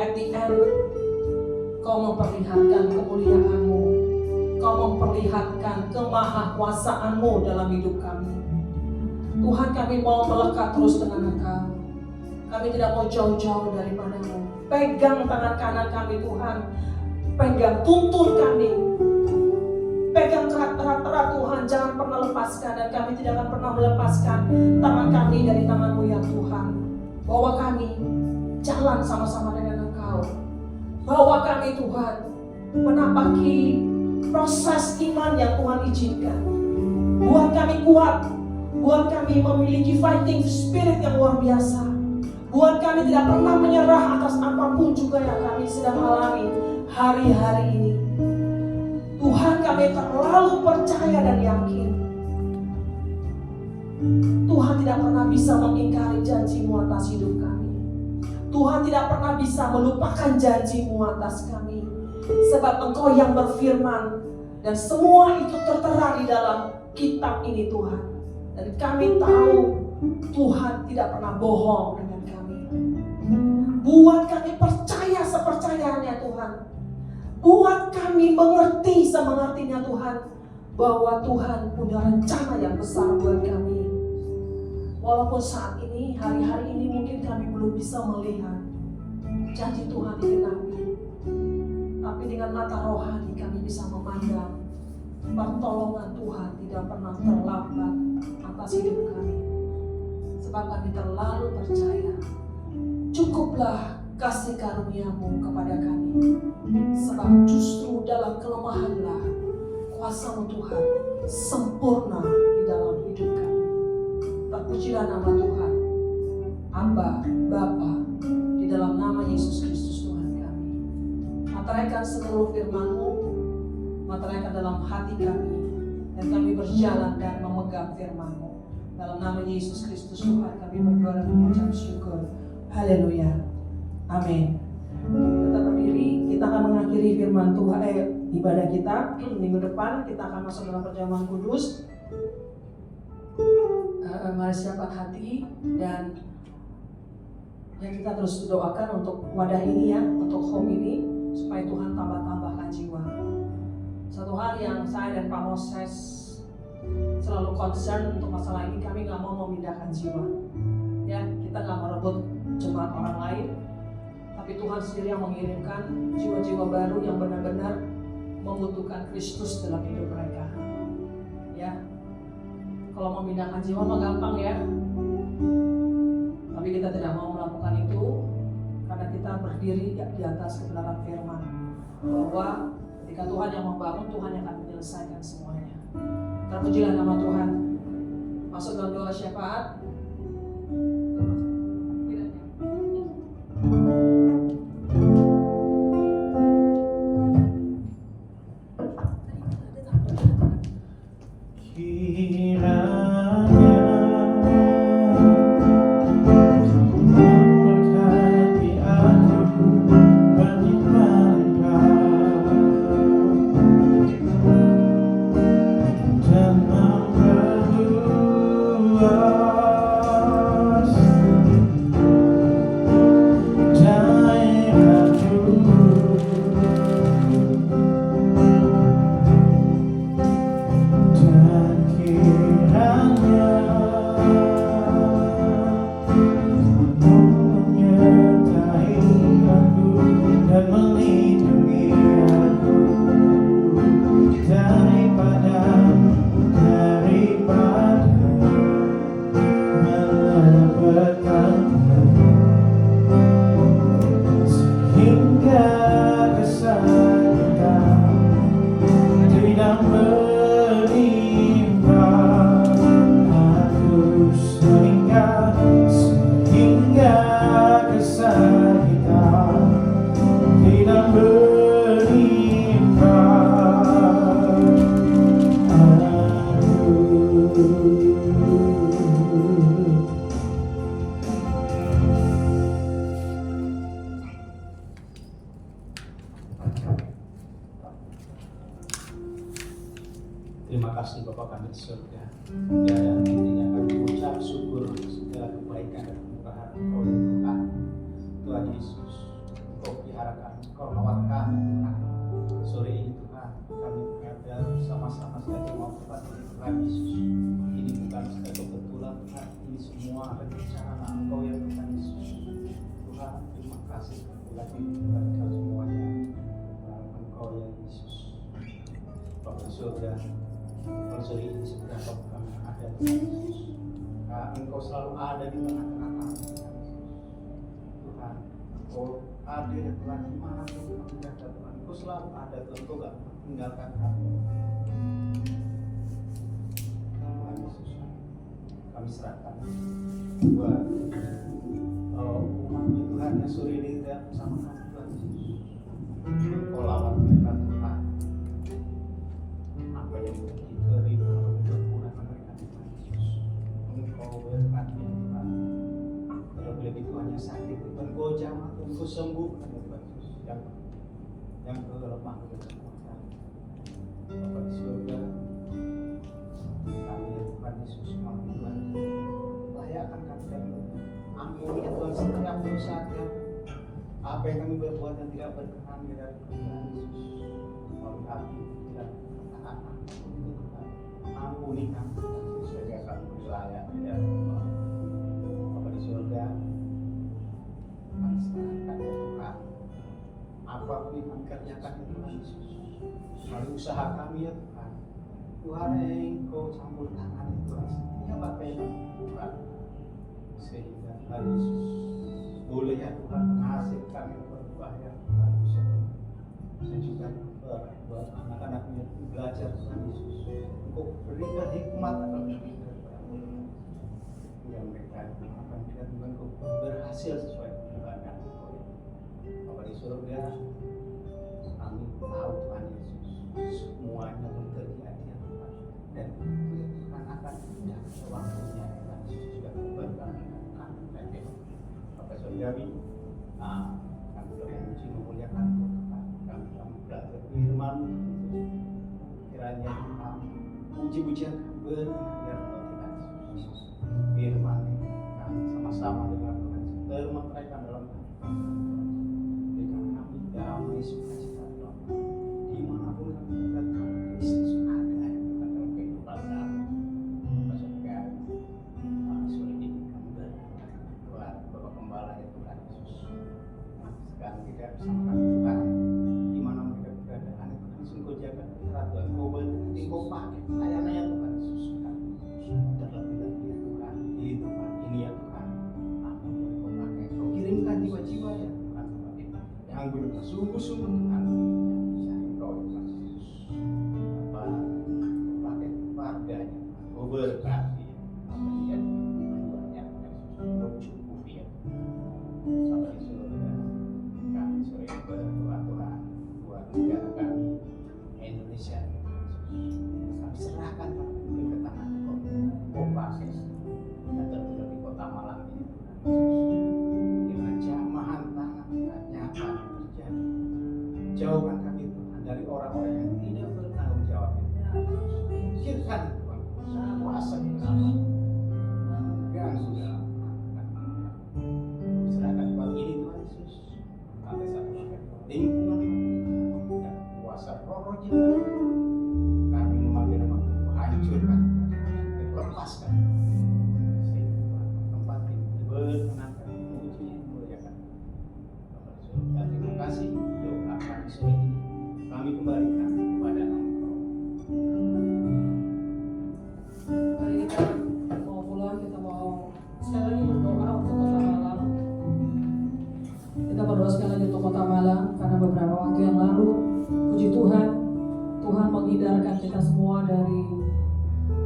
[SPEAKER 3] at the end Kau memperlihatkan kemuliaan-Mu, Kau memperlihatkan kemahakuasaan-Mu dalam hidup kami. Tuhan, kami mau melekat terus dengan Engkau. Kami tidak mau jauh-jauh daripada-Mu. Pegang tangan kanan kami Tuhan, pegang, tuntun kami, pegang erat-erat Tuhan, jangan pernah lepaskan. Dan kami tidak akan pernah melepaskan tangan kami dari tangan-Mu ya Tuhan. Bawa kami jalan sama-sama dengan Engkau. Bawa kami Tuhan menapaki proses iman yang Tuhan izinkan. Buat kami kuat, buat kami memiliki fighting spirit yang luar biasa. Buat kami tidak pernah menyerah atas apapun juga yang kami sedang alami hari-hari ini. Tuhan, kami terlalu percaya dan yakin Tuhan tidak pernah bisa mengingkari janji-Mu atas hidup kami. Tuhan tidak pernah bisa melupakan janji-Mu atas kami. Sebab Engkau yang berfirman, dan semua itu tertera di dalam kitab ini Tuhan. Dan kami tahu Tuhan tidak pernah bohong dengan kami. Buat kami percaya sepercayanya Tuhan. Buat kami mengerti semengertinya Tuhan, bahwa Tuhan punya rencana yang besar buat kami. Walaupun saat ini, hari-hari ini mungkin kami belum bisa melihat janji Tuhan digenapi, tapi dengan mata rohani kami bisa memandang pertolongan Tuhan tidak pernah terlambat atas hidup kami. Sebab kami terlalu percaya, cukuplah kasih karunia-Mu kepada kami. Sebab justru dalam kelemahanlah kuasa-Mu Tuhan sempurna di dalam hidup kami. Terpujilah nama Tuhan, Aba, Bapa, di dalam nama Yesus Kristus Tuhan kami. Materaikan seluruh firman-Mu, materaikan dalam hati kami, dan kami berjalan dan memegang firman-Mu. Dalam nama Yesus Kristus Tuhan kami berdoa dan mengucap syukur. Haleluya. Amin. Tetap berdiri, kita akan mengakhiri firman Tuhan, ibadah kita. Minggu depan kita akan masuk dalam perjamuan kudus. Mari siapkan hati, dan yang kita terus doakan untuk wadah ini ya, untuk home ini, supaya Tuhan tambah-tambahkan jiwa. Satu hal yang saya dan Pak Moses selalu concern untuk masalah ini, kami nggak mau memindahkan jiwa. Ya, kita nggak merebut jemaat orang lain, tapi Tuhan sendiri yang mengirimkan jiwa-jiwa baru yang benar-benar membutuhkan Kristus dalam hidup mereka. Ya, kalau memindahkan jiwa mah gampang ya, tapi kita tidak mau melakukan itu karena kita berdiri di atas kebenaran firman, bahwa ketika Tuhan yang membangun, Tuhan yang akan menyelesaikan semuanya. Terpujilah nama Tuhan. Masuk dalam doa syafaat.
[SPEAKER 2] surga. Dan intinya kami ucap syukur segala kebaikan dan kemurahan Engkau ya Tuhan. Tuhan Yesus, Engkau pelihara kami, Engkau rawat kami Tuhan. Sore ini Tuhan, kami berada bersama-sama saja mau tempat ini Tuhan Yesus. Ini bukan sekadar kebetulan Tuhan, ini semua rencana Engkau ya Tuhan Yesus. Tuhan, terima kasih lagi kepada kau semuanya. Engkau ya Yesus. Bapak surga, sore ini seberapa kami ada Tuhan Yesus. Engkau selalu ada di tengah-tengah kami Tuhan. Engkau ada ya Tuhan dimanapun kami berada Tuhan. Engkau selalu ada Tuhan. Engkau gak meninggalkan kami Tuhan Yesus. Kami serahkan buat umat Tuhan yang sore ini tidak bersama kami Tuhan Yesus. Engkau lawan mereka Tuhan. Apa yang menjadi kerinduan kekurangan mereka Tuhan Yesus. Engkau berkati Tuhan. Kalau lebih Tuhan yang sakit Tuhan Engkau jamah Tuhan Engkau sembuhkan Tuhan Yesus. Yang kelemah kekuatan Bapa di surga, kami ya Tuhan Yesus mampu Tuhan layakkan kami dan ampuni ya Tuhan setiap dosa apa yang kami berbuat dan tidak berkenan di dalam Tuhan Yesus. Melalui hati tidak bertahan ampuni Tuhan, ampuni kami sehingga kami layak di dalam Tuhan. Bapa di surga, kami serahkan ya Tuhan apapun yang kami kerjakan ya Tuhan Yesus. Melalui usaha kami ya Tuhan, Tuhan Engkau campur tangan ya Tuhan setiap apa yang kami lakukan sehingga Tuhan Yesus boleh ya Tuhan menghasilkan yang berbuah yang bagus ya Tuhan. Saya juga buat anak-anak yang belajar Tuhan Yesus. Engkau berikan hikmat akan yang mereka akan tidak Tuhan Engkau berhasil sesuai dengan Engkau. Bapa di surga, kami tahu Tuhan Yesus semuanya terjadi ya Tuhan. Dan itu ya Tuhan akan tidak waktunya Tuhan Yesus juga berkati kami. Bapak Saudari, kami sudah memuji memuliakan Tuhan. Kami belajar firman kiranya Tuhan puji-pujian benar Tuhan Yesus. Firman kami sama-sama dengan Tuhan Yesus termeteraikan dalam hati kami. Berikan kami damai sukacita Tuhan. Dimanapun kami berada, Kristus ada ya Tuhan dalam kehidupan kami. Bapak Saudari, sore ini kami berdoa Tuhan Bapak Gembala ya Tuhan Yesus. Sekarang kita bersama Tuhan di mana mereka berada. Tuhan Yesus Engkau jaga kita Tuhan. Engkau pakai layanannya Tuhan Yesus. Terlebih lagi ya Tuhan di tempat ini ya Tuhan. Apa boleh Engkau pakai? Engkau kirimkan jiwa-jiwa ya Tuhan yang bersungguh-sungguh Tuhan yang bisa Engkau ya Tuhan Yesus. Bapak pakai keluarganya Engkau berkati apa dia banyak Engkau cukupi ya sampai di surga. Kami sore ini berdoa Tuhan buat negara kami Indonesia ya Tuhan Yesus. Kami serahkan ke tangan Engkau pakai dan terlebih di kota Malang ini Tuhan Yesus. Dengan jamahan tangan Tuhan nyata terjadi. Jauhkan kami Tuhan dari orang-orang yang tidak bertanggung jawab ini. Singkirkan Tuhan kuasa kita. Dan sudah serahkan pagi ini Tuhan Yesus. Sampai satu lingkungan dan kuasa roh jahat. Kami memanggil nama Tuhan, hancurkan, lepaskan. Sehingga tempat ini berkenankan, memuji, memuliakan. Bapak surga, terima kasih. Doa kami sore ini kami kembalikan kepada Engkau.
[SPEAKER 3] Mari kita mau pulang, kita mau sekali lagi berdoa untuk kota Malang. Kita berdoa sekali lagi untuk kota Malang karena beberapa waktu yang lalu, puji Tuhan, Tuhan menghindarkan kita semua dari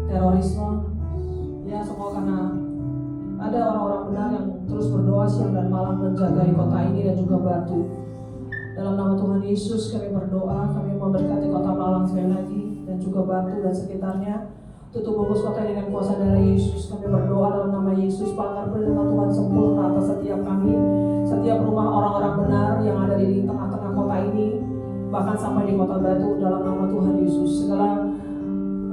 [SPEAKER 3] terorisme. Ya, semua karena ada orang-orang benar yang terus berdoa siang dan malam menjagai kota ini dan juga Batu. Dalam nama Tuhan Yesus kami berdoa, kami memberkati kota Malang sekali lagi dan juga Batu dan sekitarnya. Tutup bungkus kota ini dengan kuasa darah Yesus. Kami berdoa dalam nama Yesus, pagar perlindungan Tuhan sempurna atas setiap kami, setiap rumah orang-orang benar yang ada di tengah-tengah kota ini, bahkan sampai di kota Batu dalam nama Tuhan Yesus. Segala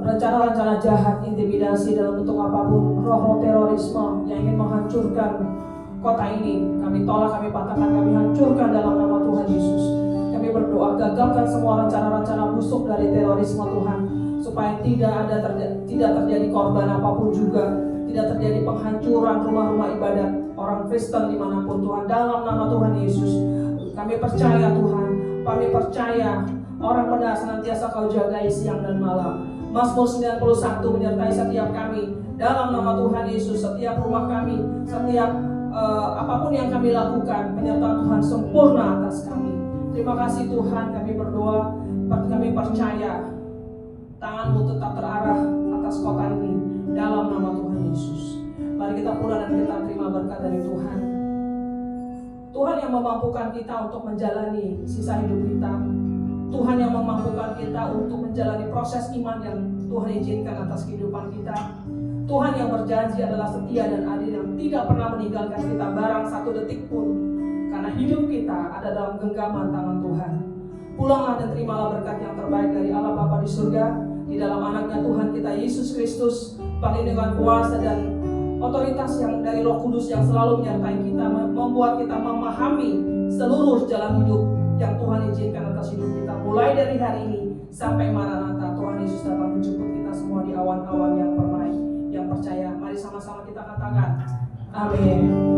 [SPEAKER 3] rencana-rencana jahat, intimidasi dalam bentuk apapun, roh-roh terorisme yang ingin menghancurkan kota ini, kami tolak, kami patahkan, kami hancurkan dalam nama Tuhan Yesus. Kami berdoa, gagalkan semua rencana-rencana busuk dari terorisme Tuhan, supaya tidak terjadi korban apapun juga, tidak terjadi penghancuran rumah-rumah ibadat orang Kristen dimanapun Tuhan, dalam nama Tuhan Yesus. Kami percaya Tuhan, kami percaya orang benar senantiasa Kau jagai siang dan malam. Mazmur 91 menyertai setiap kami dalam nama Tuhan Yesus. Setiap rumah kami, setiap apapun yang kami lakukan, penyertaan Tuhan sempurna atas kami. Terima kasih Tuhan, kami berdoa, kami percaya tangan-Mu tetap terarah atas kota ini dalam nama Tuhan Yesus. Mari kita pulang dan kita terima berkat dari Tuhan. Tuhan yang memampukan kita untuk menjalani sisa hidup kita. Tuhan yang memampukan kita untuk menjalani proses iman yang Tuhan izinkan atas kehidupan kita. Tuhan yang berjanji adalah setia dan adil, yang tidak pernah meninggalkan kita barang satu detik pun, karena hidup kita ada dalam genggaman tangan Tuhan. Pulanglah dan terimalah berkat yang terbaik dari Allah Bapa di surga, di dalam anaknya Tuhan kita Yesus Kristus, perlindungan kuasa dan otoritas yang dari Roh Kudus yang selalu menyertai kita, membuat kita memahami seluruh jalan hidup yang Tuhan izinkan atas hidup kita, mulai dari hari ini sampai Maranatha. Tuhan Yesus datang menjemput kita semua di awan-awan yang permai, yang percaya. Mari sama-sama kita katakan amin.